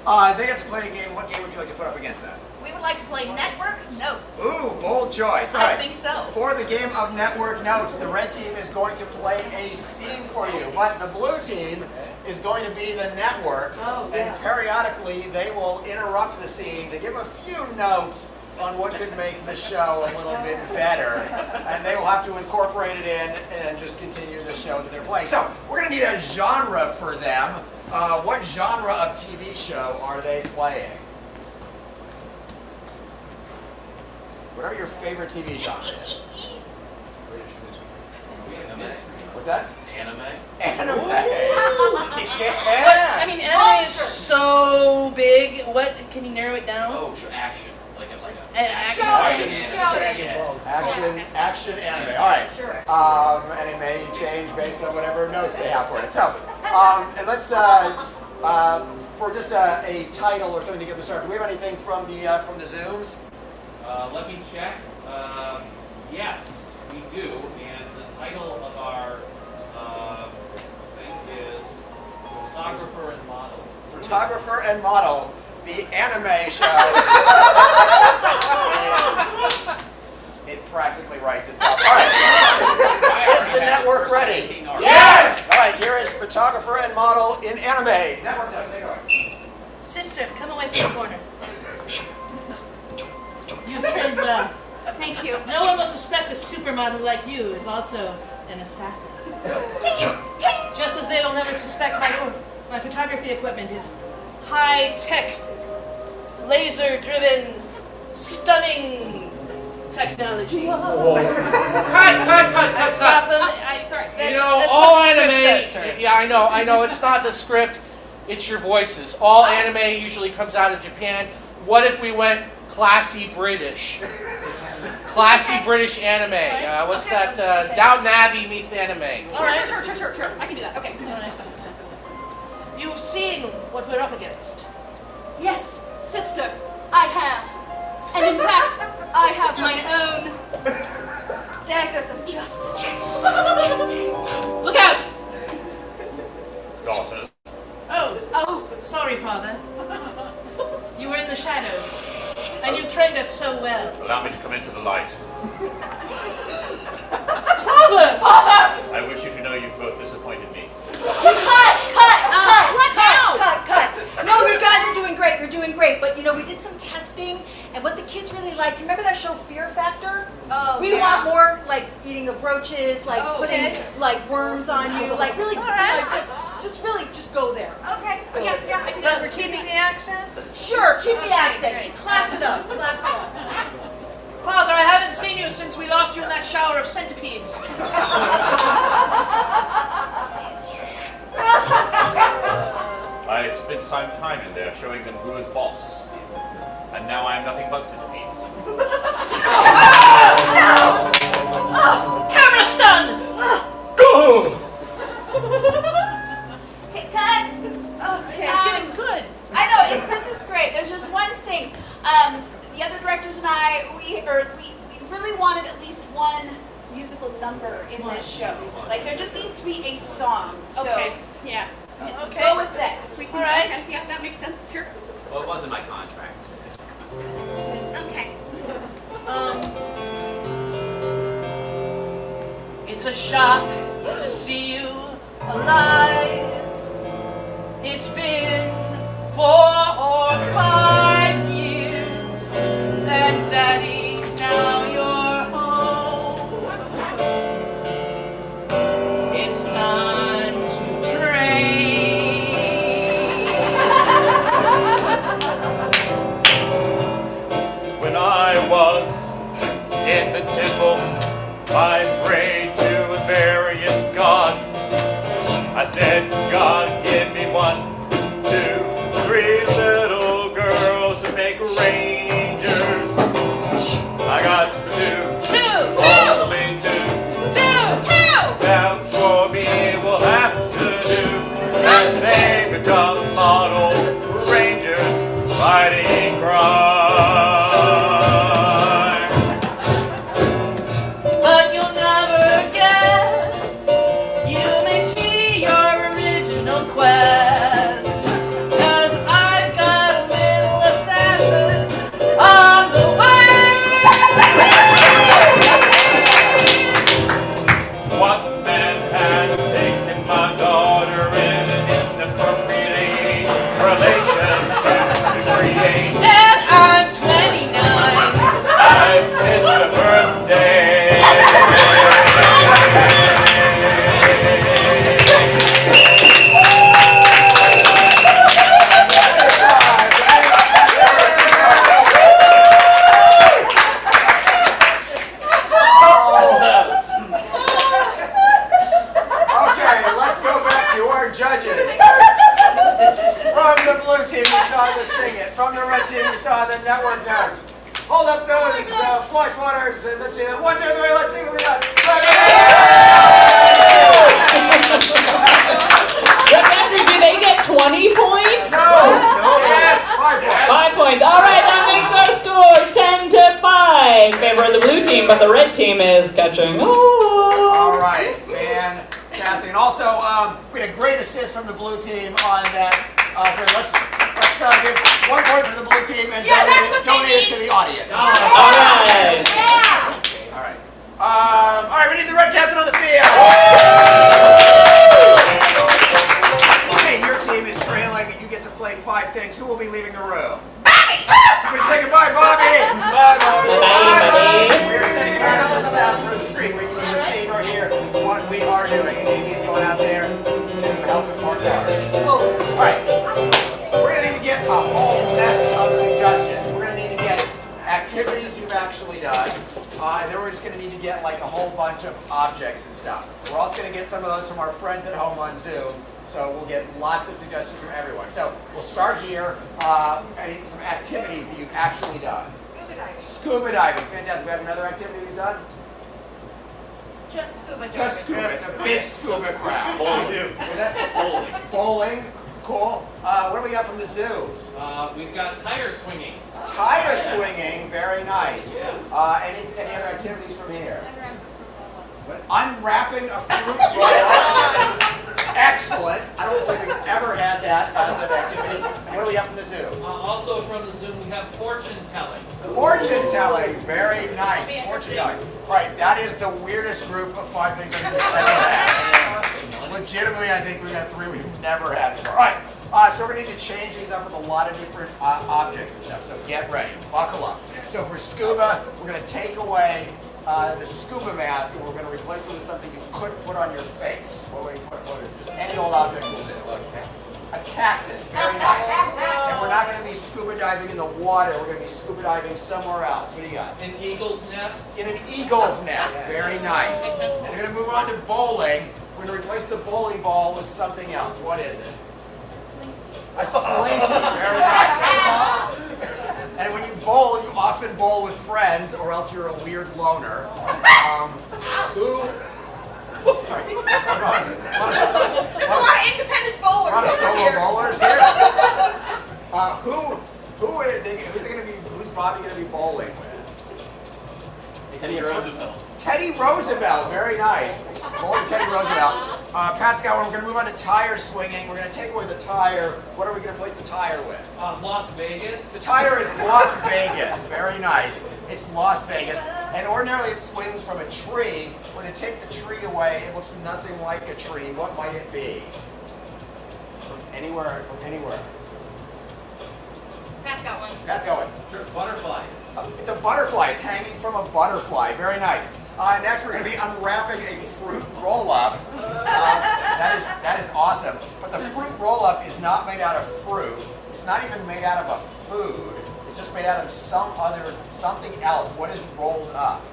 S2: All right. They get to play a game. What game would you like to put up against that?
S10: We would like to play Network Notes.
S2: Ooh, bold choice. All
S10: I
S2: right.
S10: think so.
S2: For the game of Network Notes, the red team is going to play a scene for you, but the blue team is going to be the network, and periodically they will interrupt the scene to give a few notes on what could make the show a little bit better, and they will have to incorporate it in and just continue the show that they're playing. So we're going to need a genre for them. What genre of TV show are they playing? Whatever your favorite TV genre is. What's that?
S4: Anime.
S2: Anime.
S3: I mean, anime is so big. What can you narrow it down?
S4: Oh, sure, action. Like a
S3: Action.
S2: Action anime. All right.
S7: Sure.
S2: And it may change based on whatever notes they have for it. So, and let's for just a title or something to get us started. Do we have anything from the Zooms?
S6: Let me check. Yes, we do. And the title of our thing is Photographer and Model.
S2: Photographer and Model, the anime show. It practically writes itself. All right. Is the network ready?
S3: Yes!
S2: All right, here is Photographer and Model in anime. Network knows. Take it away.
S3: Sister, come away from the corner. You've trained well.
S9: Thank you.
S3: No one will suspect a supermodel like you is also an assassin. Just as they will never suspect my photography equipment is high-tech, laser-driven, stunning technology.
S5: Cut.
S3: Stop them.
S10: Sorry.
S5: You know,
S3: that's
S5: all
S3: what the
S5: anime.
S3: script says, sir.
S5: Yeah, I know. It's not the script. It's your voices. All anime usually comes out of Japan. What if we went classy British? Classy British anime. What's that? Downton Abbey meets anime.
S10: Sure. I can do that. Okay.
S3: You've seen what we're up against.
S10: Yes, sister, I have. And in fact, I have my own daggers of justice. Look out!
S11: Daughters.
S3: Oh, sorry, Father. You were in the shadows, and you trained us so well.
S11: Allow me to come into the light.
S3: Father!
S11: I wish you to know you've both disappointed me.
S7: Cut. No, you guys are doing great. You're doing great. But you know, we did some testing, and what the kids really like. You remember that show Fear Factor?
S10: Oh,
S7: We want more like eating of roaches, like putting like worms on you, like really, like, just go there.
S10: Okay. Yeah, I can do
S3: But
S10: that.
S3: we're keeping the accents?
S7: Sure, keep the accent.
S10: great.
S7: Class it up.
S3: Father, I haven't seen you since we lost you in that shower of centipedes.
S11: I spent some time in there showing them who is boss. And now I am nothing but centipedes.
S3: Camera stun!
S11: Go!
S9: Okay, cut.
S3: Okay, it's getting good.
S9: I know, this is great. There's just one thing. The other directors and I, we really wanted at least one musical number in this show. Like, there just needs to be a song. So
S10: Okay. Yeah.
S3: Okay.
S9: go with that.
S10: We can,
S3: All right.
S10: okay, yeah, that makes sense. Sure.
S4: Well, it wasn't my contract.
S10: Okay.
S3: It's a shock to see you alive. It's been 4 or 5 years, and Daddy, now you're home. It's time to train.
S11: When I was in the temple, I prayed to a various god. I said, God, give me 1, 2, 3 little girls to make rangers. I got 2, only 2. That for me will have to do. And they become model rangers fighting crime.
S3: But you'll never guess. You may see your original quest.
S2: from the red team, we saw the network notes. Hold up those flush waters and let's see. 1, 2, 3, let's see what we got.
S1: Andrew, do they get 20 points?
S2: No. Yes. 5 points.
S1: 5 points. All right, that makes our score 10-5 in favor of the blue team, but the red team is catching up.
S2: All right, fantastic. And also, we had a great assist from the blue team on that. So let's give 1 point for the blue team and donate it to the audience.
S1: All right.
S2: All right. All right, we need the red captain on the field. Okay, your team is trailing. You get to play 5 things. Who will be leaving the room? Bobby! We're saying goodbye, Bobby! Bye, Bobby!
S1: Bye.
S2: We're sending you back to the soundproof screen where you can either see or hear what we are doing. And Amy's going out there to help impart ours. All right. We're going to need to get a whole mess of suggestions. We're going to need to get activities you've actually done. And then we're just going to need to get like a whole bunch of objects and stuff. We're also going to get some of those from our friends at home on Zoom. So we'll get lots of suggestions from everyone. So we'll start here. Some activities that you've actually done.
S10: Scuba diving.
S2: Scuba diving. Fantastic. We have another activity we've done?
S10: Just scuba diving.
S2: Just scuba. It's a big scuba crowd.
S11: Bowling.
S2: Was that? Bowling. Cool. What do we got from the zoos?
S6: We've got tire swinging.
S2: Tire swinging. Very nice. Any other activities from here? But unwrapping a fruit roll. Excellent. I don't think we've ever had that as an activity. What do we have from the zoo?
S6: Also from the Zoom, we have fortune telling.
S2: Fortune telling. Very nice. Fortune telling. Right. That is the weirdest group of 5 things I've ever had. Legitimately, I think we've had 3 we've never had before. All right. So we're going to need to change these up with a lot of different objects and stuff. So get ready. Buckle up. So for scuba, we're going to take away the scuba mask, and we're going to replace it with something you couldn't put on your face. Any old object will do. A cactus, very nice. And we're not going to be scuba diving in the water. We're going to be scuba diving somewhere else. What do you got?
S6: An eagle's nest.
S2: In an eagle's nest, very nice. We're going to move on to bowling. We're going to replace the bowling ball with something else. What is it? A slinky, very nice. And when you bowl, you often bowl with friends, or else you're a weird loner. Sorry. A lot of
S3: independent bowlers.
S2: A lot of solo bowlers here. Who's Bobby going to be bowling with?
S11: Teddy Roosevelt.
S2: Teddy Roosevelt, very nice. Bowling Teddy Roosevelt. Pat's got one. We're going to move on to tire swinging. We're going to take away the tire. What are we going to replace the tire with?
S6: Las Vegas.
S2: The tire is Las Vegas. Very nice. It's Las Vegas. And ordinarily it swings from a tree. We're going to take the tree away. It looks nothing like a tree. What might it be? From anywhere.
S10: Pat's got one.
S2: Pat's got one.
S6: Sure. Butterflies.
S2: It's a butterfly. It's hanging from a butterfly. Very nice. Next, we're going to be unwrapping a fruit roll-up. That is awesome. But the fruit roll-up is not made out of fruit. It's not even made out of a food. It's just made out of something else. What is rolled up?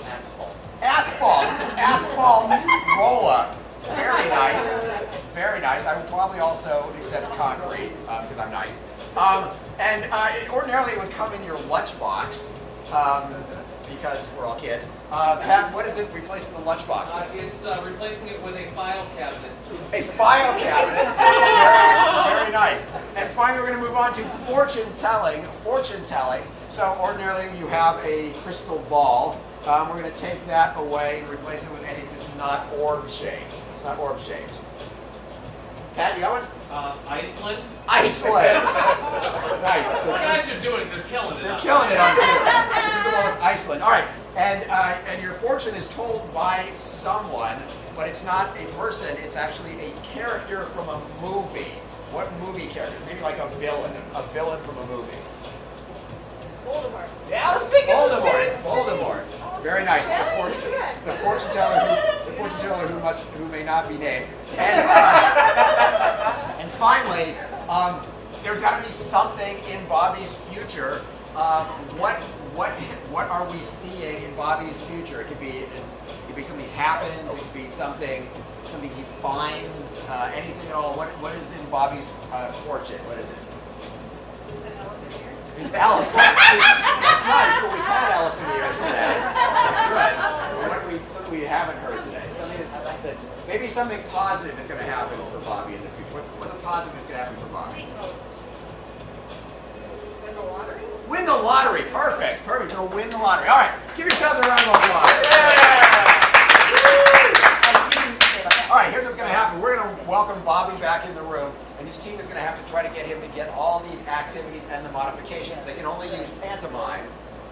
S6: Asphalt.
S2: Asphalt. It's an asphalt roll-up. Very nice. Very nice. I would probably also accept concrete because I'm nice. Ordinarily it would come in your lunchbox because we're all kids. Pat, what is it replacing the lunchbox with?
S6: It's replacing it with a file cabinet.
S2: A file cabinet. Very, very nice. And finally, we're going to move on to fortune telling. Fortune telling. So ordinarily you have a crystal ball. We're going to take that away and replace it with anything that's not orb shaped. It's not orb shaped. Pat, you got one?
S6: Iceland.
S2: Iceland. Nice.
S6: These guys are doing it. They're killing it.
S2: They're killing it on Zoom. Iceland. All right. And your fortune is told by someone, but it's not a person. It's actually a character from a movie. What movie character? Maybe like a villain. A villain from a movie.
S10: Voldemort.
S2: Yeah, I was thinking Voldemort. It's Voldemort. Very nice. The fortune teller who may not be named. And finally, there's got to be something in Bobby's future. What are we seeing in Bobby's future? It could be something happens. It could be something he finds. Anything at all. What is in Bobby's fortune? What is it? Elephant. That's nice, but we've had elephant ears today. That's good. Something we haven't heard today. Something that's maybe something positive is going to happen for Bobby in the future. What's a positive that's going to happen for Bobby?
S3: Win the lottery?
S2: Win the lottery. Perfect. Perfect. So win the lottery. All right. Give yourselves a round of applause. All right. Here's what's going to happen. We're going to welcome Bobby back in the room, and his team is going to have to try to get him to get all these activities and the modifications. They can only use pantomime,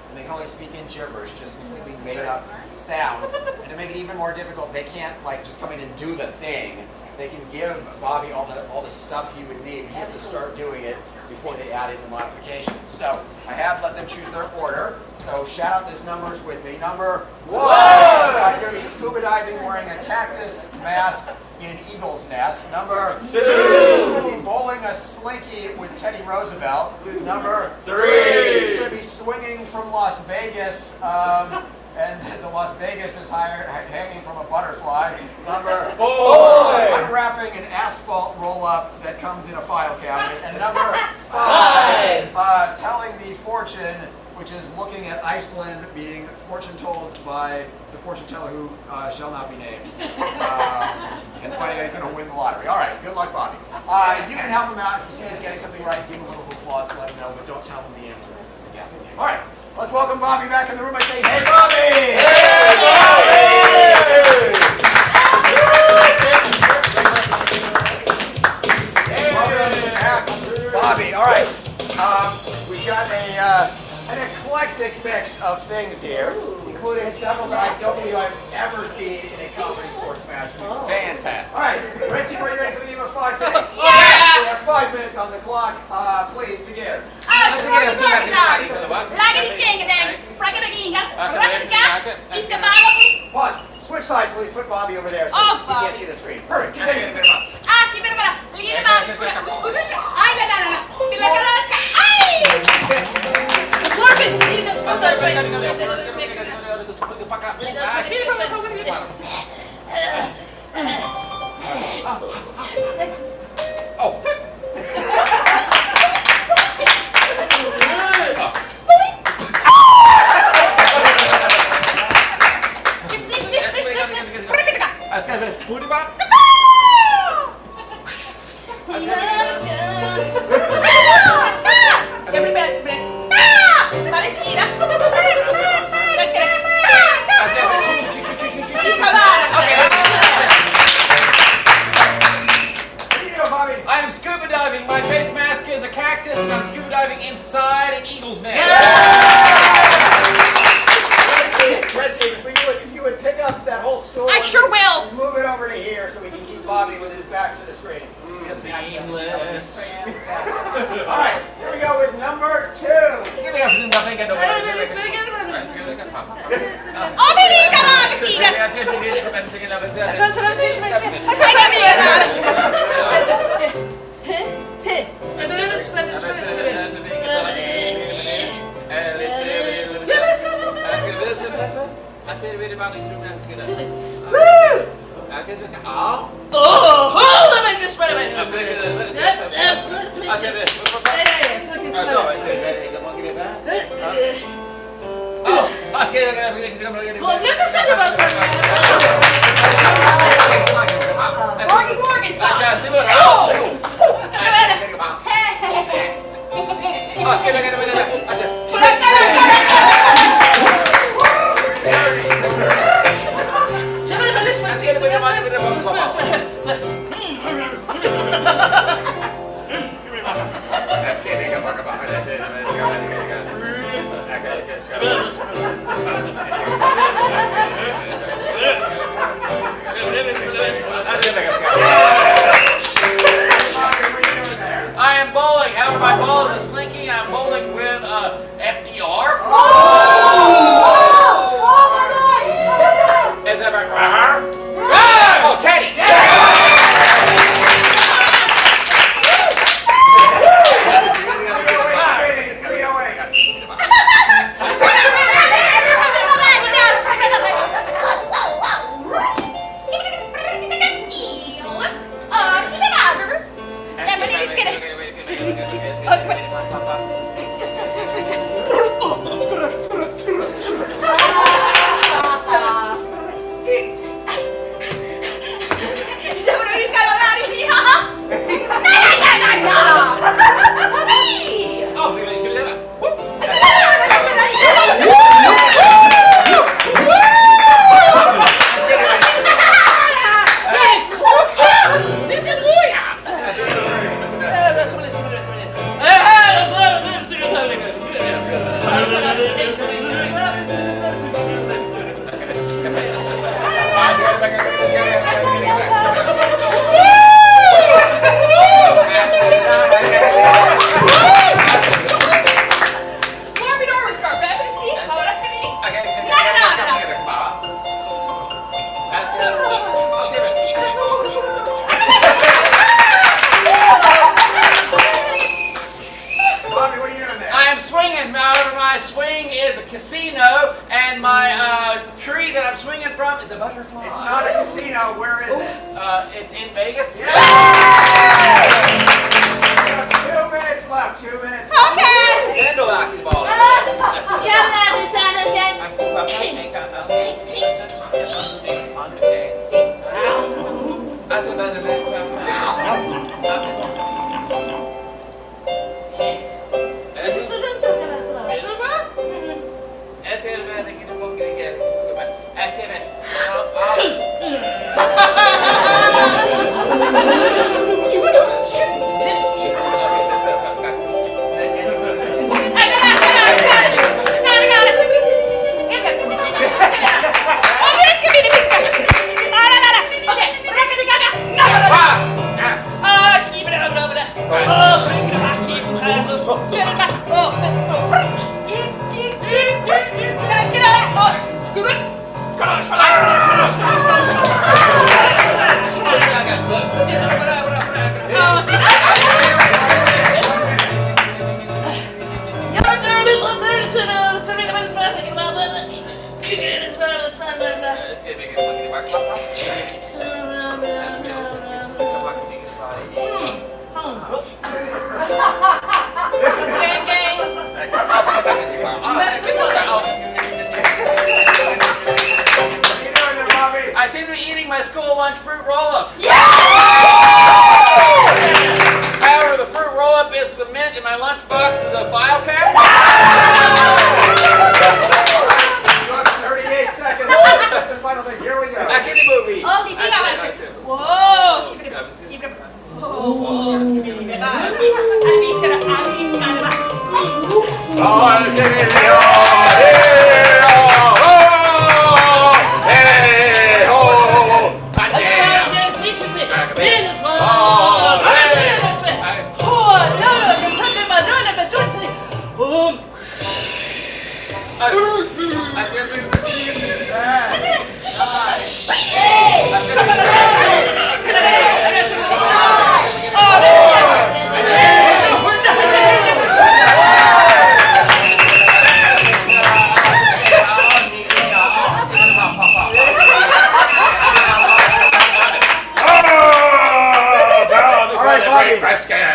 S2: and they can only speak in gibberish, just completely made up sounds. And to make it even more difficult, they can't like just come in and do the thing. They can give Bobby all the stuff he would need. He has to start doing it before they add in the modifications. So I have let them choose their order. So shout out these numbers with me. Number 1. He's going to be scuba diving wearing a cactus mask in an eagle's nest. Number 2. Going to be bowling a slinky with Teddy Roosevelt. Number 3. He's going to be swinging from Las Vegas. And the Las Vegas is hanging from a butterfly. Number 4. Unwrapping an asphalt roll-up that comes in a file cabinet. And number 5. Telling the fortune, which is looking at Iceland, being fortune told by the fortune teller who shall not be named. And finding out he's going to win the lottery. All right, good luck, Bobby. You can help him out if you see he's getting something right. Give him a little applause to let him know, but don't tell him the answer. It's a guessing game. All right. Let's welcome Bobby back in the room by saying, "Hey, Bobby!" Hey, Welcome back, Bobby. All right, we've got an eclectic mix of things here, including several that I don't believe I've ever seen in a comedy sports match before.
S4: Fantastic.
S2: All right, Red Team, are you ready for the game of 5 things?
S10: Yes!
S2: We have 5 minutes on the clock. Please begin. Pause. Switch sides, please. Put Bobby over there so
S10: Oh,
S2: he
S10: Bobby.
S2: can't see the screen. Hurry, continue.
S4: I am scuba diving. My face mask is a cactus, and I'm scuba diving inside an eagle's nest.
S2: Red team, if you would pick up that whole stool.
S10: I sure will.
S2: Move it over to here so we can keep Bobby with his back to the screen.
S4: Seamless.
S2: Fantastic. All right, here we go with number 2. Bobby, what are you doing there?
S4: I am swinging. My swing is a casino, and my tree that I'm swinging from is a butterfly.
S2: It's not a casino. Where is it?
S4: It's in Vegas.
S2: Yeah! We have 2 minutes left. 2 minutes.
S9: Okay.
S4: Handle that ball. I seem to be eating my school lunch fruit roll-up. However, the fruit roll-up is cement and my lunchbox is a file cabinet.
S2: You have 38 seconds. The final thing. Here we go.
S4: Back in the movie.
S10: Oh, di bilang aja. Wow, skip it. Oh, skip it. Habis kena alis kan.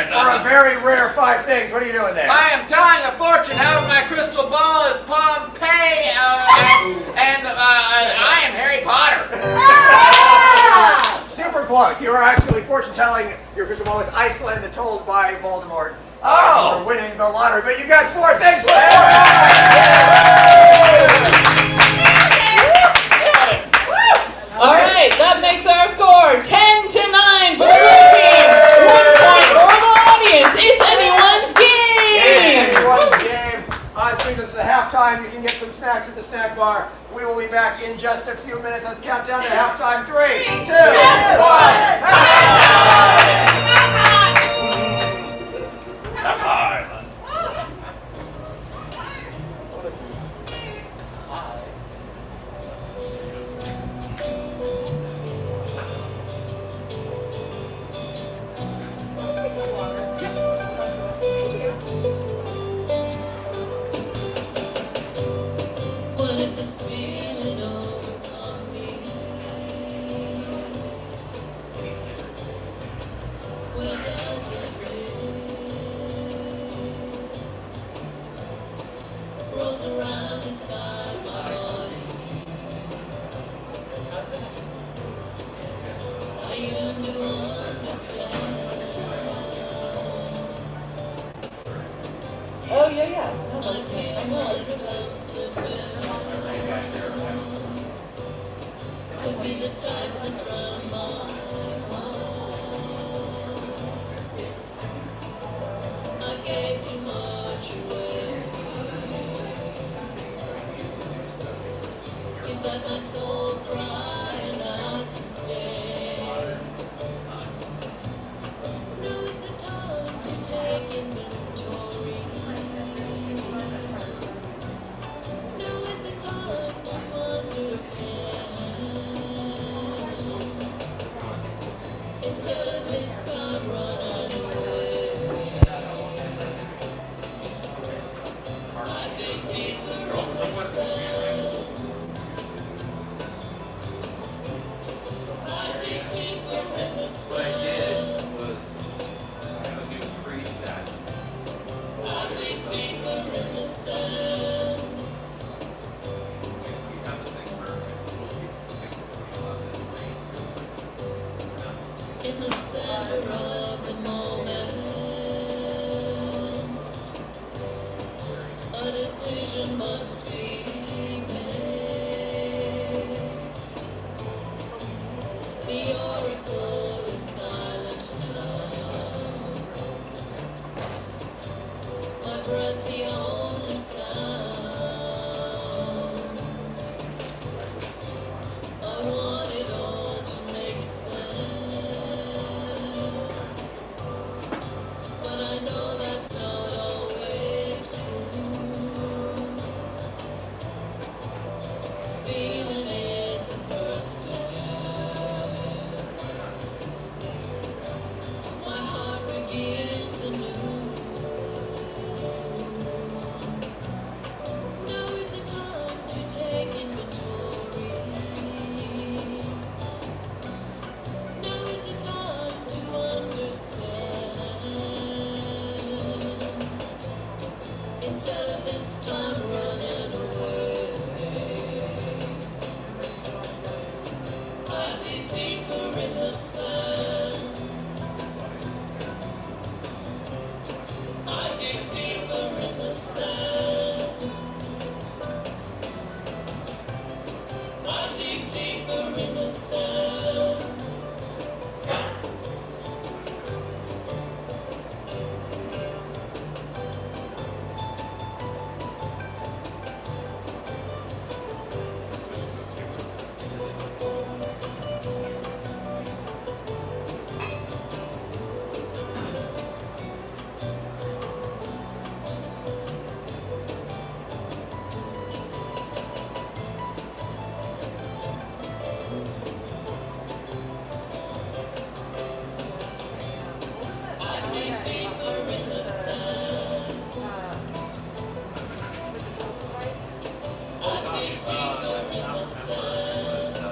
S2: For a very rare 5 things, what are you doing there?
S4: I am telling a fortune. Out of my crystal ball is Pompeii, and I am Harry Potter.
S2: Super close. You are actually fortune telling. Your crystal ball was Iceland, the told by Voldemort.
S4: Oh.
S2: For winning the lottery, but you got 4 things.
S1: All right, that makes our score 10-9 for the blue team. 1 point for the audience. It's anyone's game.
S2: It's anyone's game. This brings us to halftime. You can get some snacks at the snack bar. We will be back in just a few minutes. Let's count down to halftime. 3, 2, 1.
S11: Halftime.
S12: What is this feeling overcome me? Where does it live? Rolls around inside my body. I yearn to understand.
S1: Oh, yeah. No,
S12: I feel myself slipping. Could be the tightness round my heart. I gave too much away. Is that my soul crying out to stay? Now is the time to take inventory. Now is the time to understand. Instead of this time running away, I dig deeper in the sand. I dig deeper in the
S6: What I did
S12: sand.
S6: was I have a new preset.
S12: I dig deeper in the sand.
S6: We have a thing where it's supposed to be picking on this screen too.
S12: In the center of the moment, a decision must be made. The oracle is silent now. My breath the only sound. I want it all to make sense, but I know that's not always true. Feeling is the first step. My heart begins anew. Now is the time to take inventory. Now is the time to understand. Instead of this time running away, I dig deeper in the sand. I dig deeper in the sand. I dig deeper in the sand. I dig deeper in the sand. I dig deeper in the sand.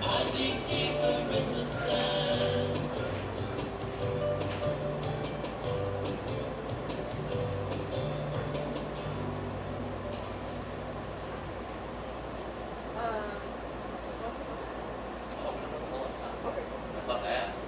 S12: I dig deeper in the sand.
S6: I thought I asked.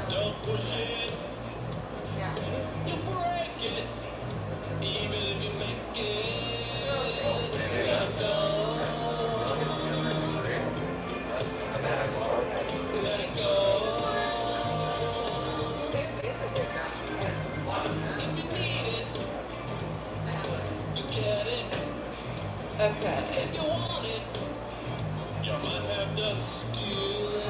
S12: Don't push it. You break it. Even if you make it. Let it go. Let it go. If you need it, you get it.
S1: Okay.
S12: If you want it, you might have to steal it.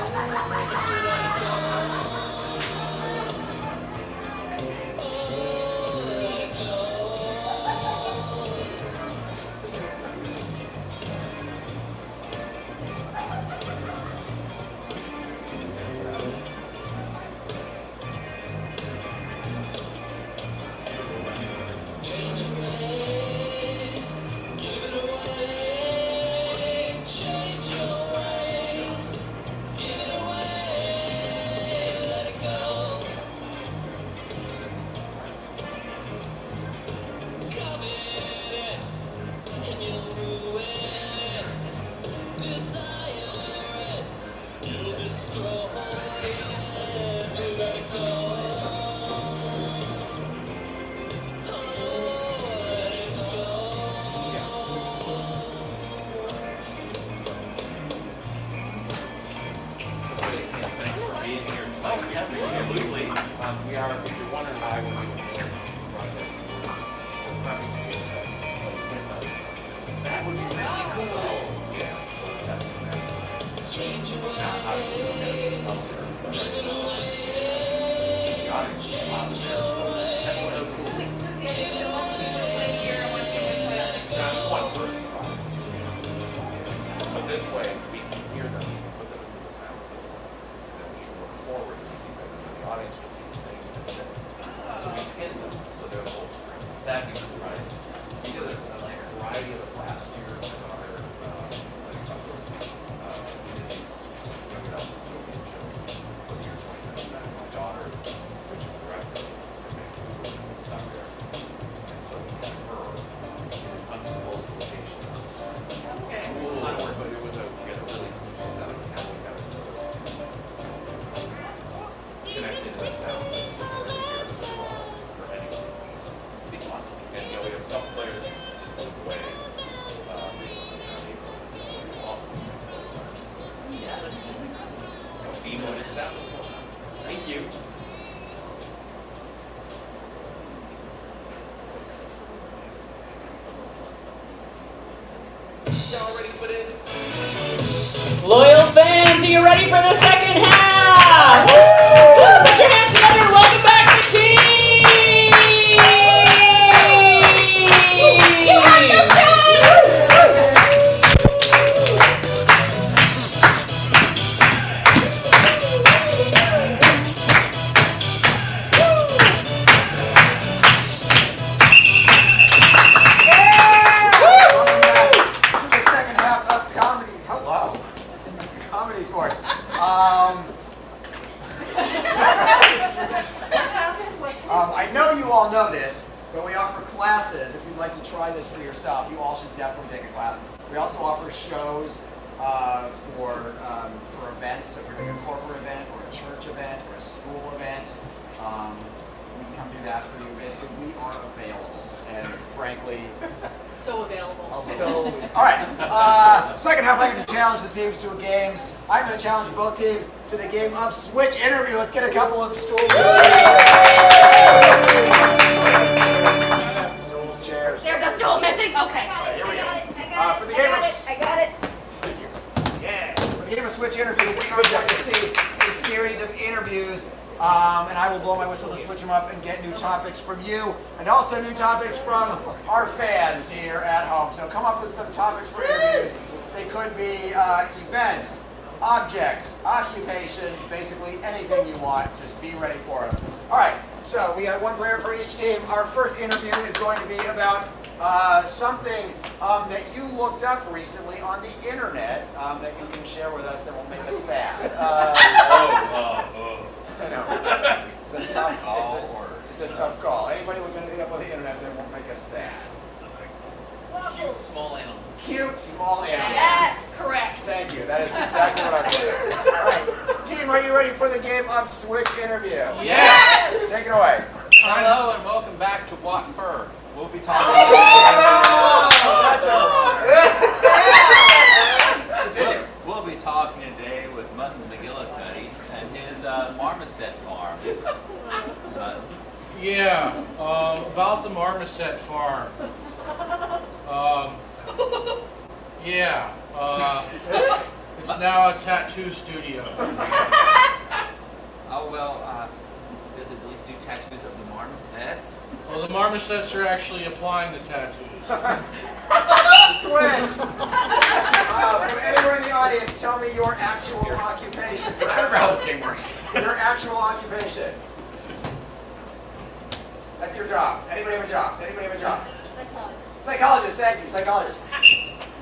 S12: Let it go.
S4: Absolutely. We are, if you're wondering why we're doing this broadcast, we're probably doing with us. That would be really cool. Yeah, so we're testing that. Now, obviously, we're going to give it away. The audience is that's so cool. That's one person product. But this way, we can hear them, put them into the sound system, and then we can look forward to see them, and the audience will see the same thing. So we pin them, so they're the whole screen. That'd be cool, right? We did a variety of it last year with our, we did these young adult dystopian shows for the year 2019. My daughter, which is the director, said, man, we stop there. And so we had her in an undisclosed location. Cool, but it was we had a really cool set of casting of it, so it's connected to that sound system for hear as well for anyone. So it'd be awesome. And we have a couple players who just moved away recently, John April. Yeah. Be noted, that's what's going on. Thank you. Already put in.
S1: Loyal fans, are you ready for the second half? Woo! Put your hands together and welcome back to team!
S9: You have no
S2: Welcome back to the second half of comedy. Hello. Comedy sports. I know you all know this, but we offer classes. If you'd like to try this for yourself, you all should definitely take a class. We also offer shows for events. So if you're doing a corporate event or a church event or a school event, we can come do that for you. Basically, we are available. And frankly,
S7: So available.
S2: all right. Second half, I'm going to challenge the teams to a games. I'm going to challenge both teams to the game of switch interview. Let's get a couple of stools. Stools, chairs.
S10: There's a stool missing. Okay.
S2: Here we go. For the
S9: I
S2: game
S9: got
S2: of
S9: it. I got it.
S2: Thank you. Yeah. For the game of switch interview, we are going to see a series of interviews. And I will blow my whistle to switch them up and get new topics from you, and also new topics from our fans here at home. So come up with some topics for interviews. They could be events, objects, occupations, basically anything you want. Just be ready for them. All right, so we got one player for each team. Our first interview is going to be about something that you looked up recently on the internet that you can share with us that will make us sad. I know. It's a tough call. It's a tough call. Anybody with anything up on the internet that won't make us sad.
S6: Cute small animals.
S2: Cute small animals.
S10: Yes, correct.
S2: Thank you. That is exactly what I'm saying. All right. Team game of Switch Interview.
S5: Yes!
S2: Take it away.
S4: Hello and welcome back to What Fur. We'll be talking. We'll be talking today with Muttons McGillicuddy and his marmoset farm. Muttons.
S5: Yeah, about the marmoset farm. Yeah, it's now a tattoo studio.
S4: Oh well, does it at least do tattoos of the marmosets?
S5: Well, the marmosets are actually applying the tattoos.
S2: Switch. From anywhere in the audience, tell me your actual occupation.
S8: I remember how this game works.
S2: Your actual occupation. That's your job. Anybody have a job? Does anybody have a job? Psychologist, thank you. Psychologist.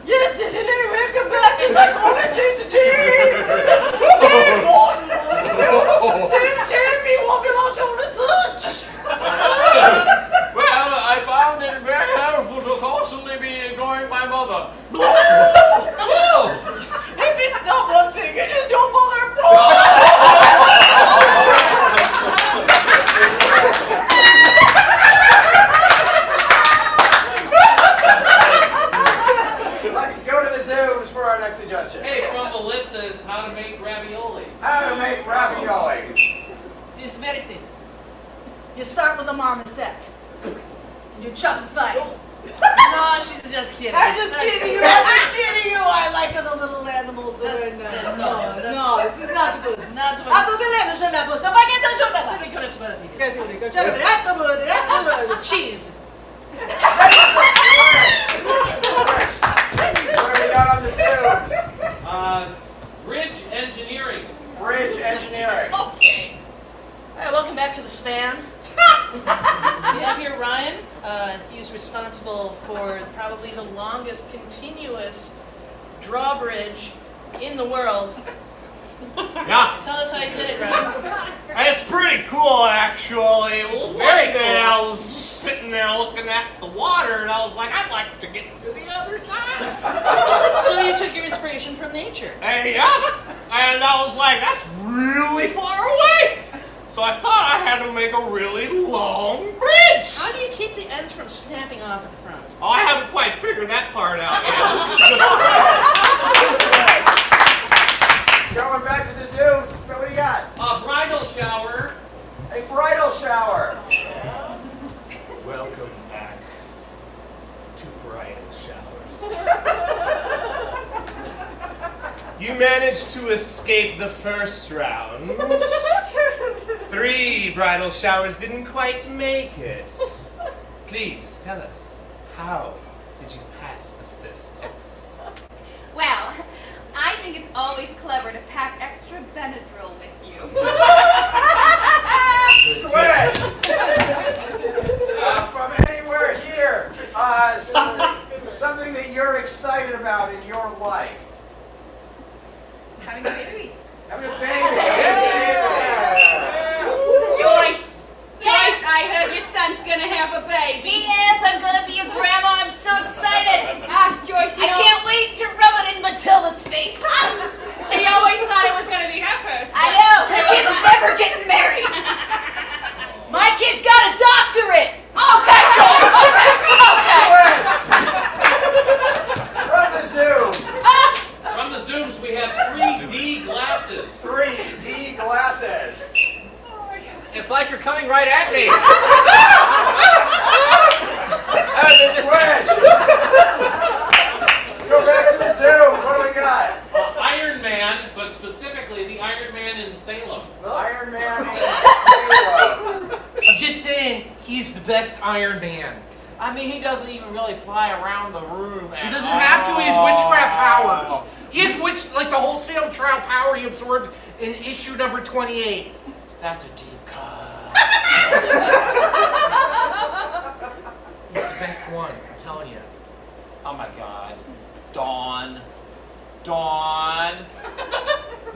S3: Yes, and welcome back to Psychology today. Tell me what about your research.
S4: Well, I found it very helpful to constantly be ignoring my mother.
S3: If it's not one thing, it is your mother.
S2: Let's go to the Zooms for our next suggestion.
S6: Hey, from Melissa, it's how to make ravioli.
S2: How to make ravioli.
S3: It's very simple.
S7: You start with a marmoset. You chop it fine.
S3: No, she's just kidding.
S7: I'm just kidding you. I'm just kidding you. I like the little animals that are in there. No, this is not good.
S3: Not to
S7: A tu te leves, je la pose. Pas qu'elle te
S3: Cheese.
S2: What do we got on the Zooms?
S6: Bridge engineering.
S2: Bridge engineering.
S3: Okay. All right, welcome back to the span. We have here Ryan. He's responsible for probably the longest continuous drawbridge in the world.
S8: Yeah.
S3: Tell us how you did it, Ryan.
S8: It's pretty cool, actually. It was very good. I was just sitting there looking at the water, and I was like, I'd like to get to the other side.
S3: So you took your inspiration from nature.
S8: And yeah, and I was like, that's really far away. So I thought I had to make a really long bridge.
S3: How do you keep the ends from snapping off at the front?
S8: Oh, I haven't quite figured that part out yet. This is just
S2: Going back to the Zooms. What do you got?
S6: A bridal shower.
S2: A bridal shower.
S8: Welcome back to bridal showers. You managed to escape the first round. 3 bridal showers didn't quite make it. Please tell us, how did you pass the first test?
S10: Well, I think it's always clever to pack extra Benadryl with you.
S2: Switch. From anywhere here, something that you're excited about in your life.
S10: Having a baby.
S2: Having a baby.
S10: Joyce! Joyce, I heard your son's gonna have a baby.
S9: He is. I'm gonna be a grandma. I'm so excited.
S10: Joyce,
S9: I can't wait to rub it in Matilda's face.
S10: She always thought it was gonna be her first.
S9: I know. Her kid's never getting married.
S7: My kid's got a doctorate.
S9: Okay, Joyce. Okay.
S2: From the Zooms.
S6: From the Zooms, we have 3D glasses.
S2: 3D glasses.
S4: It's like you're coming right at me.
S2: Switch. Let's go back to the Zooms. What do we got?
S6: Iron Man, but specifically the Iron Man in Salem.
S2: Iron Man in Salem.
S5: I'm just saying, he's the best Iron Man.
S4: I mean, he doesn't even really fly around the room.
S5: He doesn't have to. He has witchcraft powers. He has like the whole Salem trial power he absorbed in issue number 28. That's a deep cut. He's the best one, I'm telling you.
S4: Oh my God. Dawn.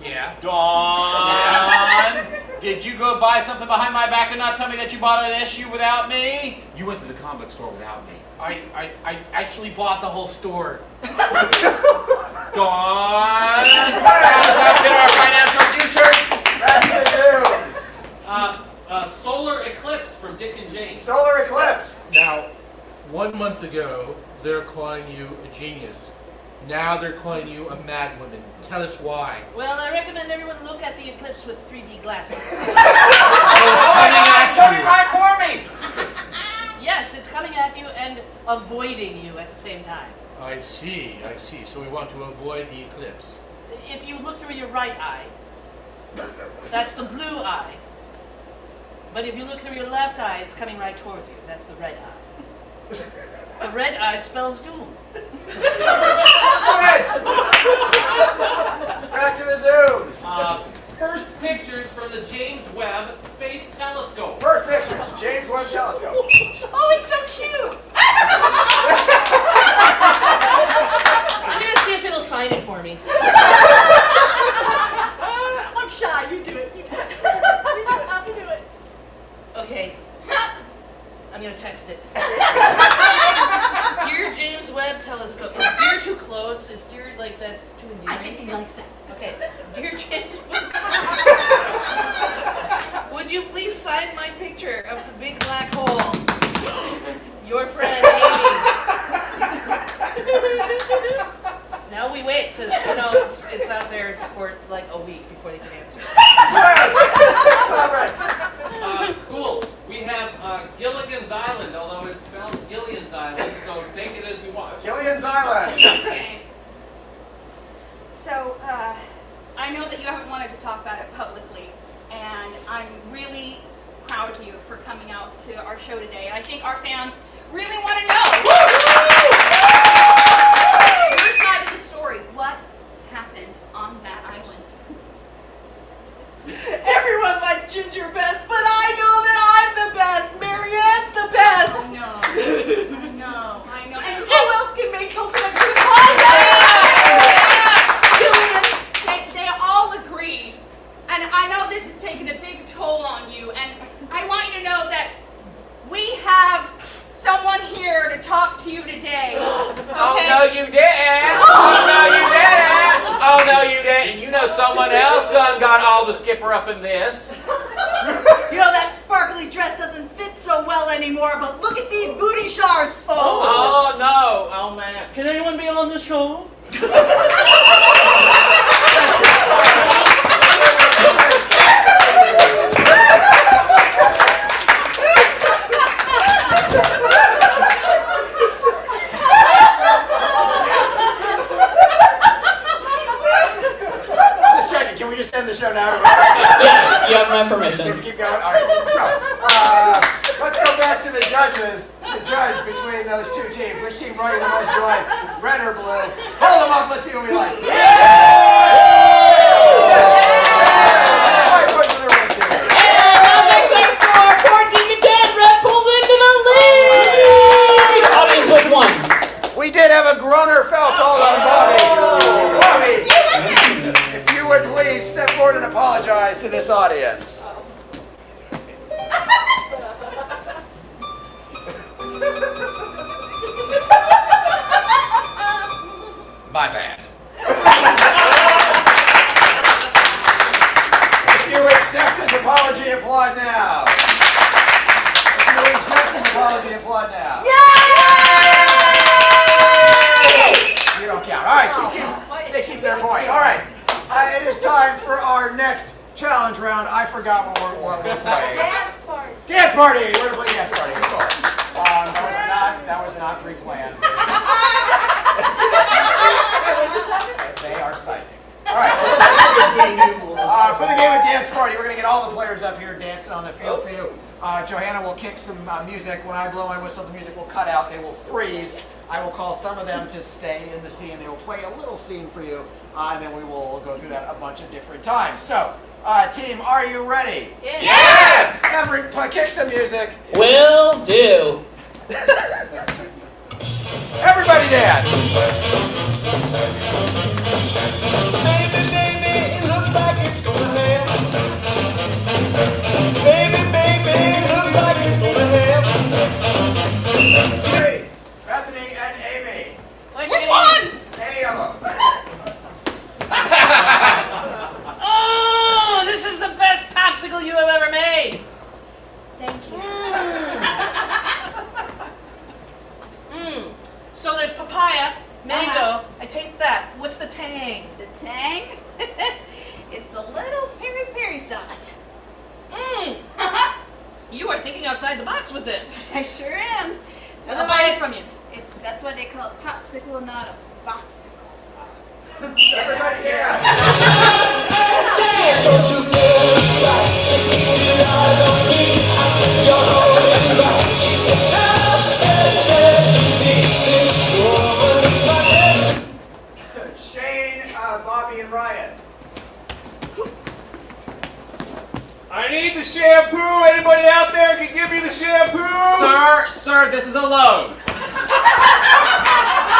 S5: Yeah.
S4: Dawn. Did you go buy something behind my back and not tell me that you bought an issue without me? You went to the comic book store without me.
S5: I actually bought the whole store.
S4: Dawn. How's that fit our financial future?
S2: Back to the Zooms.
S5: month ago, they're calling you a genius. Now they're calling you a madwoman. Tell us why.
S3: Well, I recommend everyone look at the eclipse with 3D glasses.
S4: It's coming right for me!
S3: Yes, it's coming at you and avoiding you at the same time.
S5: I see. So we want to avoid the eclipse.
S3: If you look through your right eye, that's the blue eye. But if you look through your left eye, it's coming right towards you. That's the red eye. The red eye spells doom.
S2: Switch! Back to the zooms.
S6: First pictures from the James Webb Space Telescope.
S2: First pictures, James Webb Telescope.
S7: Oh, it's so cute.
S3: I'm gonna see if it'll sign it for me.
S7: I'm shy. You do it. You do it. You do it.
S3: Okay. I'm gonna text it. Dear James Webb Telescope. Is dear too close? Is dear like that's too endearing?
S7: I think he likes that.
S3: Okay. Dear James Webb. Would you please sign my picture of the big black hole? Your friend, Amy. Now we wait, because, it's out there for like a week before they can answer.
S6: Cool. We have Gilligan's Island, although it's spelled Gillian's Island, so take it as you want.
S2: Gillian's Island.
S10: Okay. So, I know that you haven't wanted to talk about it publicly, and I'm really proud of you for coming out to our show today. And I think our fans really want to know your side of the story. What happened on that island?
S7: Everyone liked Ginger best, but I know that I'm the best. Marianne's the best.
S10: I know. And
S7: Who else can make coconut cream pies? Gillian.
S10: they all agree. And I know this has taken a big toll on you. And I want you to know that we have someone here to talk to you today. Okay?
S4: Oh, no, you didn't. Oh, no, you didn't. Oh, no, you didn't. You know someone else done got all the skipper up in this.
S7: That sparkly dress doesn't fit so well anymore, but look at these booty shorts.
S4: Oh, no. Oh, man.
S5: Can anyone be on the show?
S2: Just checking, can we just end the show now?
S1: Yeah, you have my permission.
S2: Keep going? All right, so, let's go back to the judges. The judge between those two teams. Which team brought you the most joy? Red or blue? Hold them up, let's see what we like. Five points for the red team.
S1: Thanks to our core team and Dan, Red pulled into the lead! Audience with one.
S2: We did have a groaner foul called on Bobby. Bobby, if you would please step forward and apologize to this audience.
S4: My bad.
S2: If you accept his apology, applaud now. If you reject his apology, applaud now. You don't count. All right, they keep their point. All right, it is time for our next challenge round. I forgot what we're playing.
S7: Dance party.
S2: Dance party. We're gonna play dance party. Cool. That was not pre-planned. They are psychic. All right. For the game of dance party, we're gonna get all the players up here dancing on the field for you. Johanna will kick some music. When I blow my whistle, the music will cut out. They will freeze. I will call some of them to stay in the scene. They will play a little scene for you, and then we will go through that a bunch of different times. So, team, are you ready?
S4: Yes!
S2: Kick some music.
S1: Will do.
S2: Everybody dance.
S12: Baby, baby, it looks like it's gonna happen. Baby, baby, it looks like it's gonna happen.
S2: Please, Bethany and Amy.
S3: Which one?
S2: Any of them.
S3: Oh, this is the best popsicle you have ever made.
S7: Thank you.
S3: nuts with this.
S9: I sure am.
S3: I'll buy it from you.
S9: That's why they call it popsicle and not a boxicle.
S2: Everybody dance. Shane, Bobby, and Ryan.
S8: I need the shampoo. Anybody out there can give me the shampoo?
S4: Sir, this is a Lowe's.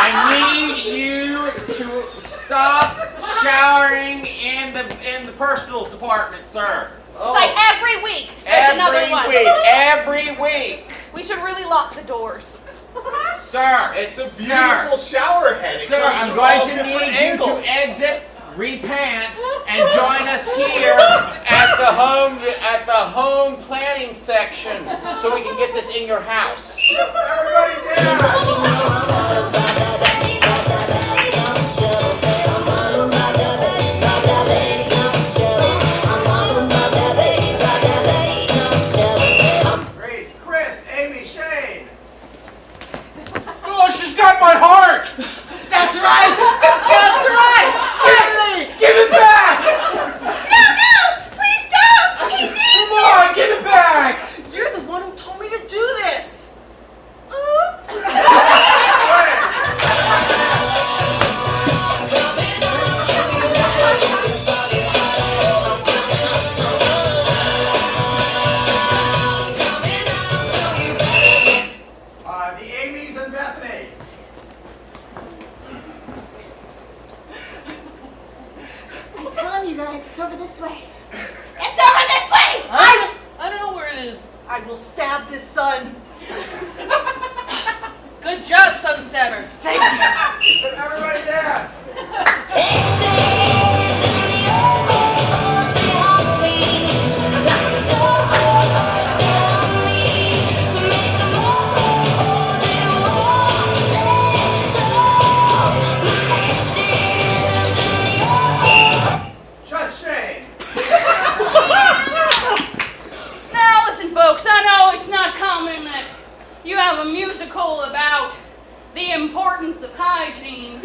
S4: I need you to stop showering in the personals department, sir.
S10: It's like every week. There's another one.
S4: Every week.
S10: We should really lock the doors.
S4: Sir,
S8: It's a beautiful shower head. It
S4: Sir,
S8: comes
S4: I'm
S8: from
S4: going
S8: all
S4: to
S8: different
S4: need you
S8: angles.
S4: to exit, repant, and join us here at the home planning section so we can get this in your house.
S2: Everybody dance. Grace, Chris, Amy, Shane.
S5: Oh, she's got my heart.
S3: That's right! That's right! Finally!
S4: Give it back!
S10: No! Please don't! He needs
S4: Come on, give it back!
S7: You're the one who told me to do this.
S2: The Amy's and Bethany.
S9: I'm telling you guys, it's over this way. It's over this way!
S3: I don't know where it is.
S7: I will stab this son.
S3: Good job, Sun Stabber.
S7: Thank you.
S2: Everybody dance. Just Shane.
S10: Now listen, folks, I know it's not common that you have a musical about the importance of hygiene.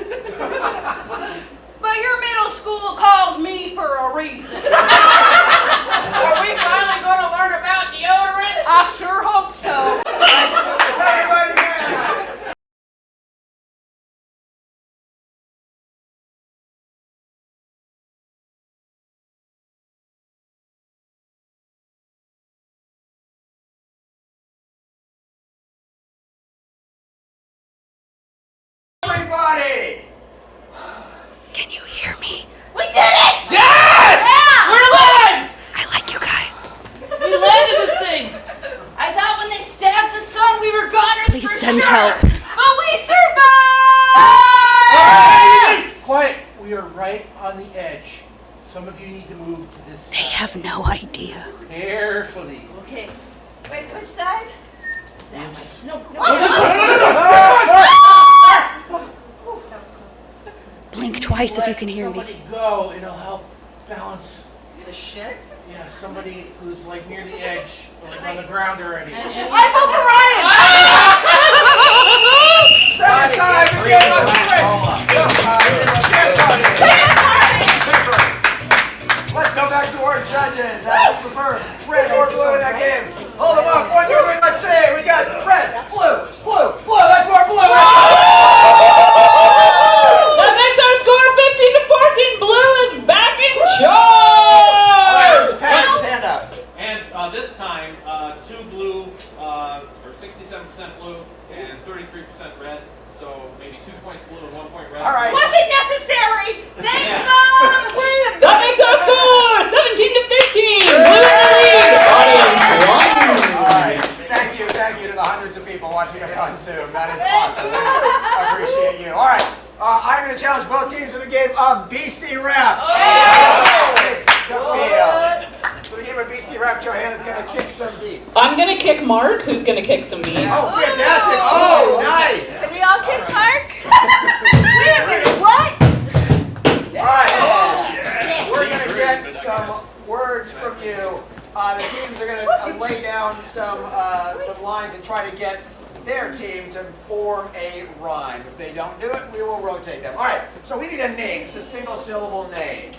S10: But your middle school called me for a reason.
S4: Are we finally going to learn about deodorant?
S10: I sure hope so.
S2: Everybody dance. Everybody.
S9: Can you hear me? We did it!
S4: Yes!
S3: We're alive!
S9: I like you guys.
S3: We landed this thing. I thought when they stabbed the sun, we were goners
S9: Please
S3: for
S9: send
S3: sure.
S9: help.
S3: But we survived!
S5: Quiet. We are right on the edge. Some of you need to move to this
S9: They
S5: side.
S9: have no idea.
S5: Carefully.
S3: Okay.
S9: Wait, which side? Blink twice if you can hear me.
S5: Somebody go. It'll help balance.
S3: The shit?
S5: Yeah, somebody who's like near the edge, like on the ground already.
S3: And
S7: I vote for Ryan.
S2: That is time to get on switch. Let's go back to our judges. I prefer red or blue in that game. Hold them up. 1, 2, 3. Let's see. We got red, blue, blue, blue. That's more blue.
S1: That makes our score 15-14. Blue is back in charge.
S2: Pass his hand up.
S6: And this time, 2 blue, or 67% blue, and 33% red. So maybe 2 points blue and 1 point red.
S2: All right.
S10: Wasn't necessary. Thanks,
S6: Yeah.
S10: Mom.
S1: That makes our score 17-15. Blue in the lead. Audience
S2: All right. Thank you to the hundreds of people watching us on Zoom. That is awesome. I appreciate you. All right. I'm going to challenge both teams in the game of Beastie Rap. The field. For the game of Beastie Rap, Johanna's going to kick some beats.
S1: I'm gonna kick Mark, who's gonna kick some beats.
S2: Oh, fantastic. Oh, nice.
S9: Can we all kick Mark?
S7: Wait a minute, what?
S2: All right. We're going to get some words from you, The teams are going to lay down some lines and try to get their team to form a rhyme. If they don't do it, we will rotate them. All right, so we need a name. It's a single-syllable name.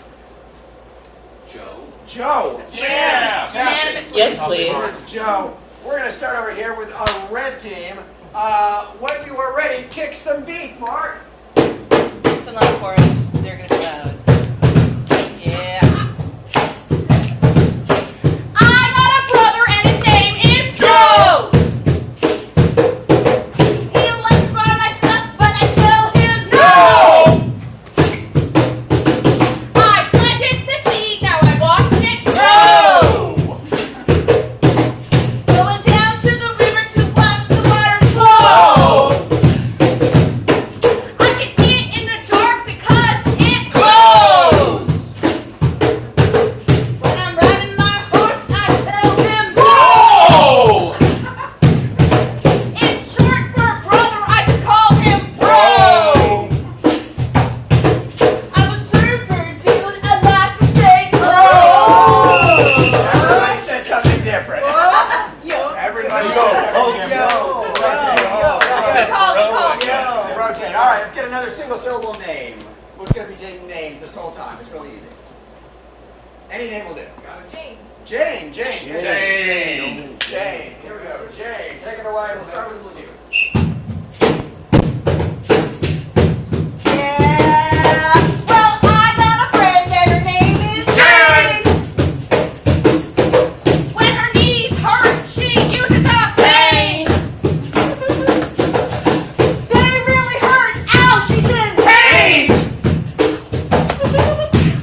S8: Joe.
S2: Joe.
S11: Yeah.
S2: Fantastic.
S1: Yes, please.
S2: Joe. We're going to start over here with a red team. When you are ready, kick some beats, Mark.
S3: It's a lot for us. They're gonna be loud. Yeah.
S10: I got a brother and his name is Joe.
S9: He likes to borrow my stuff, but I tell him no.
S10: I planted the seed, now I watched it grow.
S9: Going down to the river to watch the water flow.
S10: I can see it in the dark because it glows.
S9: When I'm riding my horse, I tell him no.
S10: It's short for brother, I just call him bro.
S9: I'm a surfer, dude. I like to say no.
S2: Everybody said something different. Everybody said something different. Rotate. All right, let's get another single-syllable name. Who's going to be taking names this whole time? It's really easy. Any name will do.
S10: Jane.
S2: Jane.
S11: Jane.
S2: Jane. Here we go. Jane, take it away. We'll start with the blue team.
S7: Yeah. Well, I got a friend and her name is Jane.
S10: When her knees hurt, she uses a pain.
S7: They really hurt. Ow, she's in pain.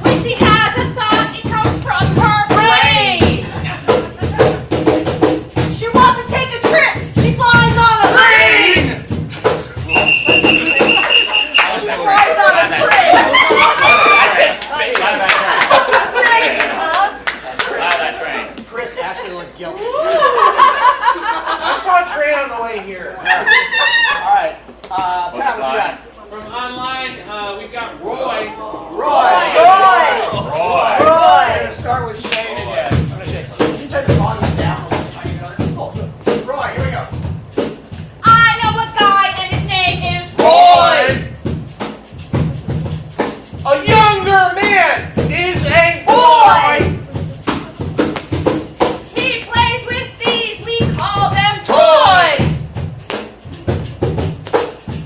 S10: When she has a thought, it comes from her brain.
S7: She wants to take a trip. She flies on a plane. She flies on a train. Train, huh?
S2: Chris actually looked guilty.
S5: I saw a train on the way here.
S2: All right. Pat, what you got?
S6: From online, we've got Roy.
S2: Roy.
S7: Roy.
S2: We're going to start with Shane again. I'm going to shake. Can you turn the volume down? Roy, here we go.
S10: I know a guy and his name is
S5: Roy. A younger man is a boy.
S10: He plays with these, we call them toys.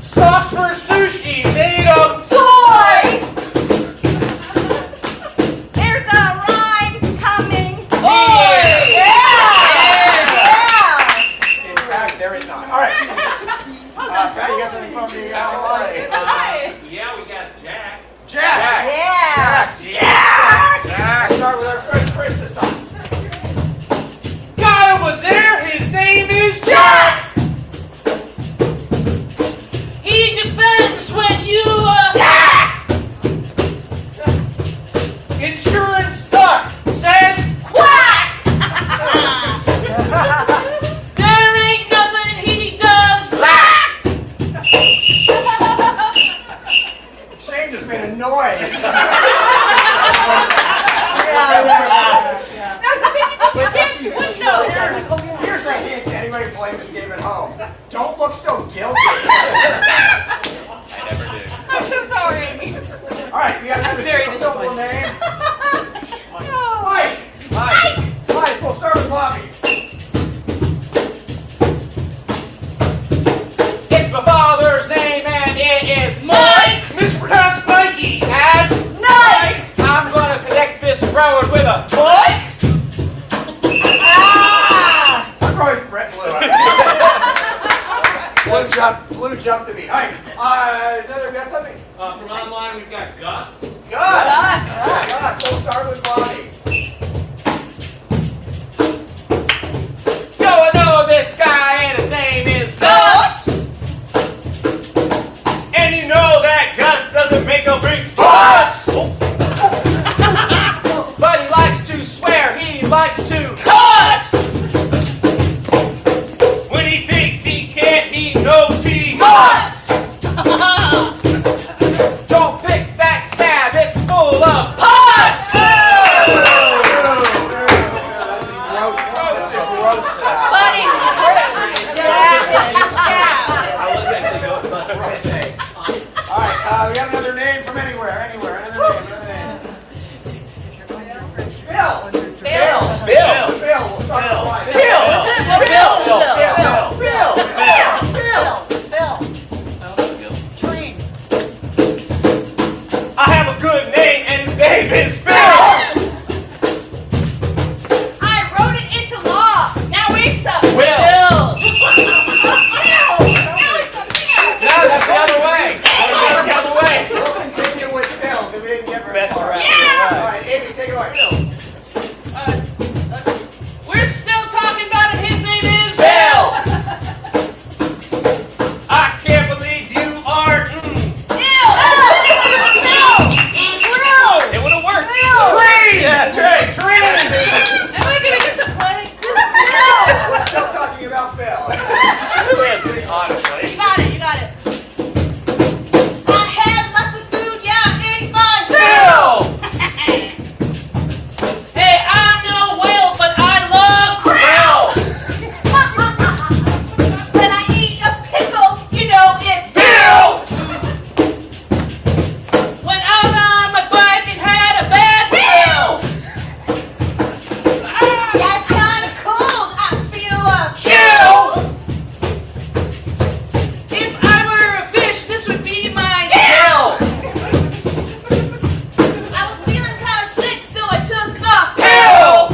S5: Sauce for sushi made of
S7: Soy.
S10: There's a rhyme coming.
S5: boy.
S2: In fact, there is not. All right. Pat, you got something from the line?
S6: Yeah, we got Jack.
S2: Jack.
S7: Yeah.
S2: Let's start with our first Chris this time.
S5: Guy over there, his name is Jack.
S10: He defends when you attack.
S5: Insurance duck says
S10: Quack. There ain't nothing he does lack.
S2: Shane just made a noise. Here's a hint to anybody playing this game at home. Don't look so guilty.
S11: I never did.
S10: I'm so sorry.
S2: All right, we got another
S10: very
S2: simple name.
S10: No.
S2: Mike. Mike, we'll start with Bobby.
S4: It's my father's name and it is Mike.
S5: mispronounced Mikey as
S4: Mike. I'm gonna connect this road with a Mike.
S2: I'm probably Brett Blue. Blue jump to me. All right, another, got something?
S6: From online, we've got Gus.
S2: Gus, we'll start with Bobby.
S4: Yo, I know this guy and his name is Gus. And you know that Gus doesn't make a big fuss. But he likes to swear, he likes to cuss. When he thinks he can't, he knows he must. Don't pick that scab, it's full of pus.
S2: Phil.
S8: Phil.
S2: Phil. We'll start with
S8: I have a good name, and his name is Phil.
S10: I wrote it into law. Now it's a
S8: Will.
S10: bill.
S4: No, that's the other way. That's the other way.
S2: We'll continue with Phil, because we didn't get very
S4: That's
S2: far.
S4: right.
S10: Yeah.
S2: All right, Amy, take it away.
S3: We're still talking about it. His name is
S4: Bill. I can't believe you are. It would have worked. Tree. Yeah, tree. Tree.
S3: Am I gonna get to play?
S2: We're still talking about Phil.
S4: Honestly.
S10: You got it. You got it. I had lots of food. Yeah, I ate mine.
S4: Bill.
S3: Hey, I'm no whale, but I love
S4: Bill.
S10: When I eat a pickle, you know it's
S4: Bill.
S3: when I'm on my bike and had a bad bill.
S10: That's kind of cold. I feel a
S4: Chill.
S3: If I were a fish, this would be my
S4: Bill.
S10: I was feeling kind of sick, so I took off.
S4: Bill.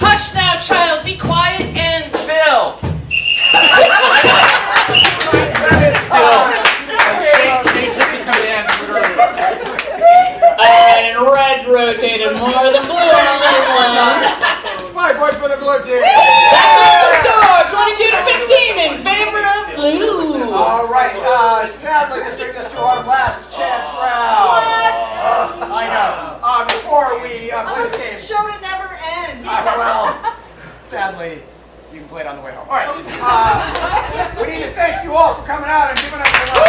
S3: Hush now, child. Be quiet and
S4: Bill.
S1: And red rotated more than blue on the one.
S2: It's 5 points for the blue team.
S1: That's the score, 22 to 15 in favor of blue.
S2: All right. Sadly, this brings us to our last chance round.
S7: What?
S2: I know. Before we
S7: I
S2: play
S7: want
S2: this
S7: this
S2: game,
S7: show to never end.
S2: well, sadly, you can play it on the way home. All right. We need to thank you all for coming out and giving us a run.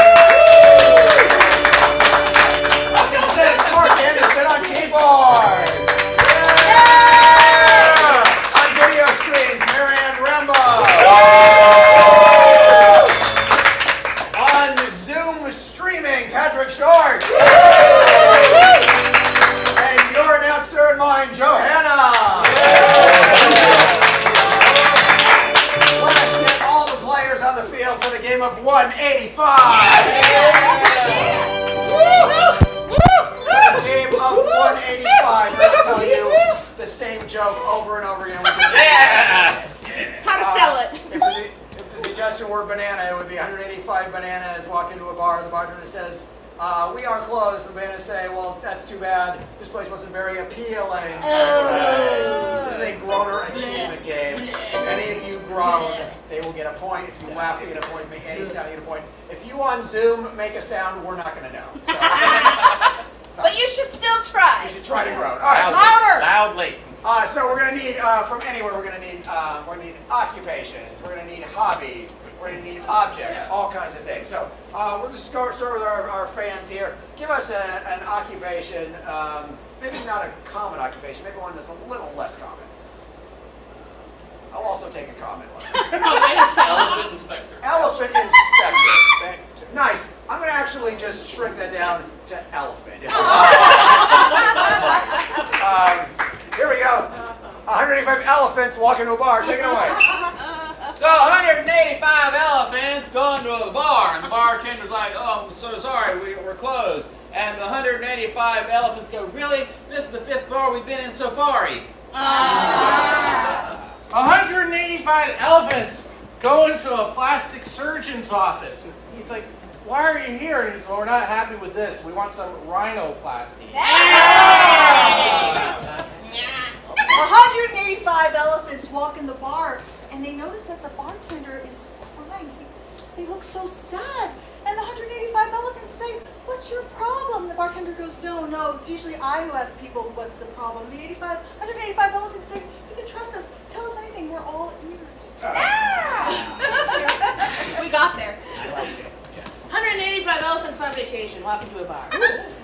S2: Mark Anderson on keyboard. On video screens, Marianne Rambo. On Zoom streaming, Patrick Short. And your announcer and mine, Johanna. Let's get all the players on the field for the game of 185. The game of 185. Let me tell you the same joke over and over again.
S10: How to sell it.
S2: If the suggestion were banana, it would be 185 bananas walk into a bar. The bartender says, we are closed. The bananas say, well, that's too bad. This place wasn't very appealing. This is a groaner achievement game. If any of you groan, they will get a point. If you laugh, you get a point. Make any sound, you get a point. If you on Zoom make a sound, we're not going to know. So,
S10: But you should still try.
S2: you should try to groan. All right.
S4: Loudly.
S2: So we're going to need, from anywhere, we're going to need occupations, we're going to need hobbies, we're going to need objects, all kinds of things. So we'll just start with our fans here. Give us an occupation, maybe not a common occupation, maybe one that's a little less common. I'll also take a common one.
S6: Elephant inspector.
S2: Elephant inspector. Nice. I'm going to actually just shrink that down to elephant. Here we go. 185 elephants walk into a bar. Take it away.
S4: So 185 elephants go into the bar, and the bartender's like, oh, I'm so sorry, we're closed. And the 185 elephants go, really? This is the 5th bar we've been in so far.
S5: 185 elephants go into a plastic surgeon's office. And he's like, why are you here? And he's like, well, we're not happy with this. We want some rhinoplasty.
S7: 185 elephants walk in the bar, and they notice that the bartender is crying. He looks so sad. And the 185 elephants say, what's your problem? The bartender goes, no, it's usually I who ask people what's the problem. The 185 elephants say, you can trust us. Tell us anything. We're all ears.
S10: We got there.
S3: 185 elephants on vacation walk into a bar.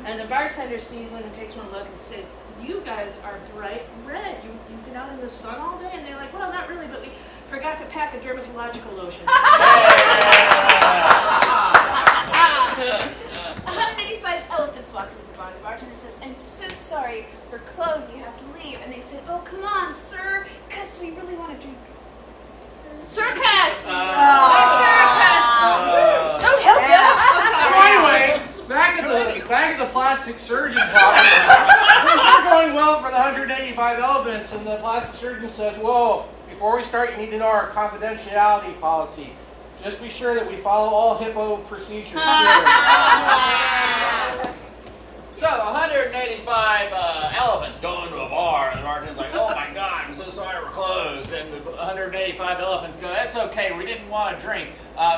S3: And the bartender sees them and takes one look and says, you guys are bright red. You've been out in the sun all day? And they're like, well, not really, but we forgot to pack a dermatological lotion.
S10: 185 elephants walk into the bar. The bartender says, I'm so
S9: sorry, we're closed, you have to leave. And they said, oh, come on, sir, because we really want to drink.
S10: Circus!
S7: Don't help you.
S5: So anyway, back at the plastic surgeon's office. Things are going well for the 185 elephants, and the plastic surgeon says, "Whoa! Before we start, you need to know our confidentiality policy. Just be sure that we follow all HIPAA procedures here."
S4: So 185 elephants go into a bar, and the bartender's like, "Oh my God, I'm so sorry we're closed." And the 185 elephants go, "That's okay. We didn't want to drink.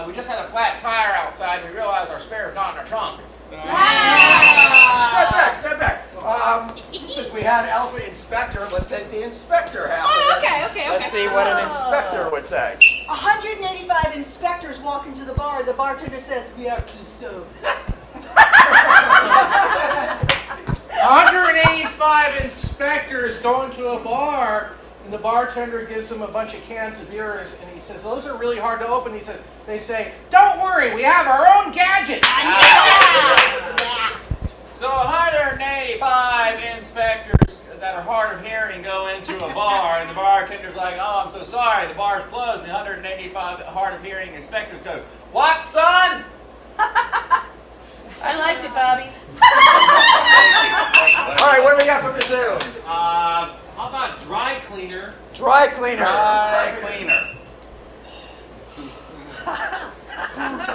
S4: We just had a flat tire outside. We realized our spare's not in our trunk."
S2: Step back. Since we had Elephant Inspector, let's take the inspector half of it.
S10: Okay.
S2: Let's see what an inspector would say.
S7: 185 inspectors walk into the bar. The bartender says, "We are Clouseau."
S5: 185 inspectors go into a bar, and the bartender gives them a bunch of cans of beers, and he says, "Those are really hard to open." They say, "Don't worry, we have our own gadgets."
S4: So 185 inspectors that are hard of hearing go into a bar, and the bartender's like, "Oh, I'm so sorry, the bar's closed." And the 185 hard of hearing inspectors go, "What, son?"
S3: I liked it, Bobby.
S2: All right, what do we got from the Zooms?
S6: How about dry cleaner?
S2: Dry cleaner.
S4: Dry cleaner.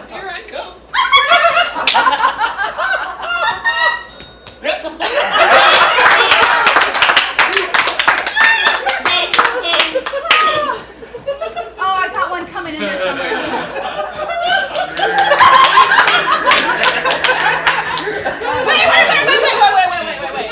S8: Here I come.
S10: Oh, I got one coming in there somewhere. Wait.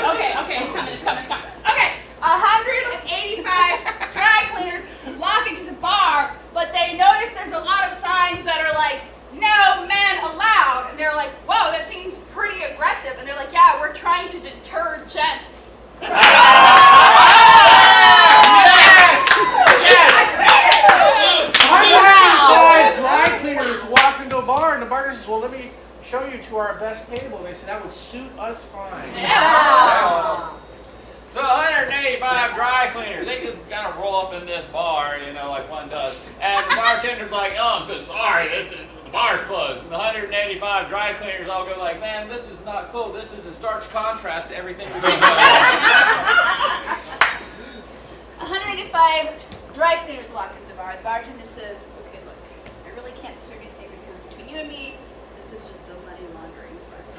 S10: Okay, it's coming. Okay, 185 dry cleaners walk into the bar, but they notice there's a lot of signs that are like, "No men allowed." And they're like, "Whoa, that seems pretty aggressive." And they're like, "Yeah, we're trying to deter gents."
S5: Dry cleaners walk into a bar, and the bartender says, "Well, let me show you to our best table." And they said, "That would suit us fine."
S4: So 185 dry cleaners, they just kind of roll up in this bar, like one does. And the bartender's like, "Oh, I'm so sorry, the bar's closed." And the 185 dry cleaners all go like, "Man, this is not cool. This is in stark contrast to everything we've been doing."
S9: 185 dry cleaners walk into the bar. The bartender says, okay, look, I really can't serve you anything because between you and me, this is just a money laundering front.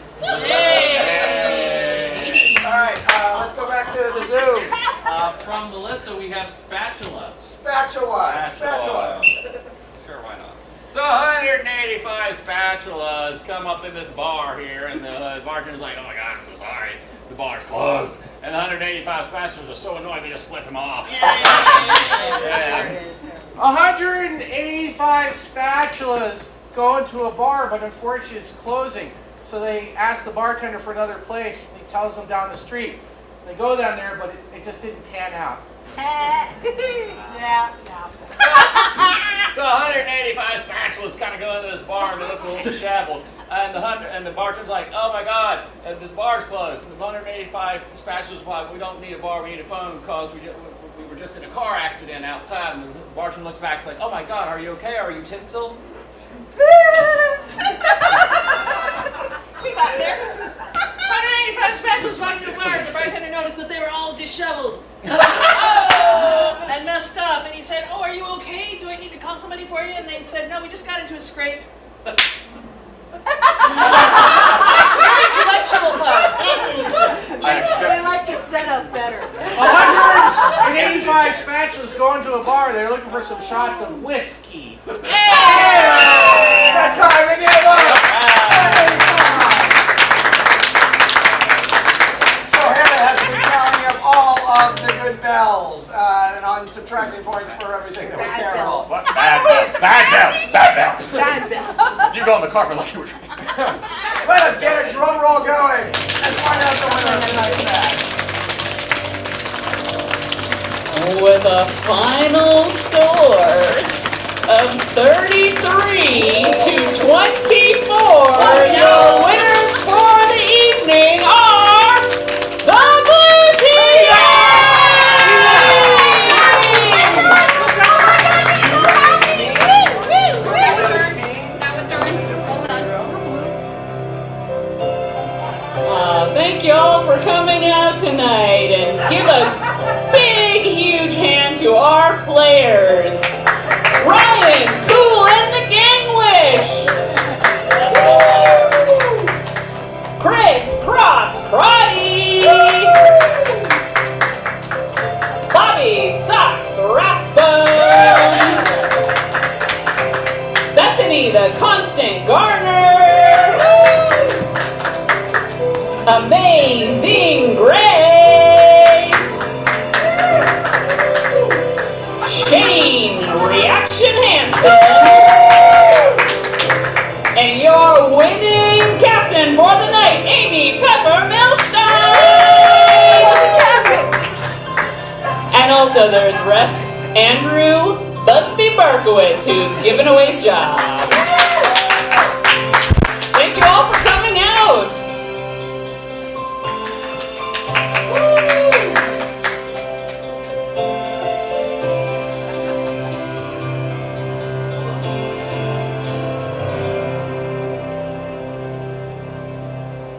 S2: All right, let's go back to the Zooms.
S6: From Melissa, we have spatula.
S2: Spatula.
S4: Sure, why not? So 185 spatulas come up in this bar here, and the bartender's like, "Oh my God, I'm so sorry. The bar's closed." And the 185 spatulas are so annoyed they just flip him off.
S5: 185 spatulas go into a bar, but unfortunately it's closing. So they ask the bartender for another place, and he tells them down the street. They go down there, but it just didn't pan out.
S7: Yeah.
S4: So 185 spatulas kind of go into this bar and they look a little disheveled. And the bartender's like, "Oh my God, this bar's closed." And the 185 spatulas are like, "We don't need a bar, we need a phone because we were just in a car accident outside." And the bartender looks back and is like, "Oh my God, are you okay? Are you tinsel?"
S3: We got there. 185 spatulas walking to the bar, and the bartender noticed that they were all disheveled. And messed up, and he said, "Oh, are you okay? Do I need to call somebody for you?" And they said, "No, we just got into a scrape." That's very intellectual, Bob.
S7: They like the setup better.
S5: 185 spatulas go into a bar. They're looking for some shots of whiskey.
S2: That's time to give up. So Hannah has been tallying up all of the good bells and on subtracting points for everything that was terrible.
S11: What? Bad bell.
S7: Bad bell.
S11: You go on the carpet like you were trying.
S2: Let us get a drum roll going and find out the winner of tonight's match.
S1: With a final score of 33 to 24, your winners for the evening are the give a big, huge hand to our players. Ryan, Cool, and the Gang Wish. Chris, Cross, Crotty. Bobby, Socks, Rathbone. Bethany, the Constant Garner. Amazing Gray. Shane, Reaction Hansen. And your winning captain for the night, Amy Pepper Milstein. And also there's Ref Andrew Busby Berkowitz, who's given away his job.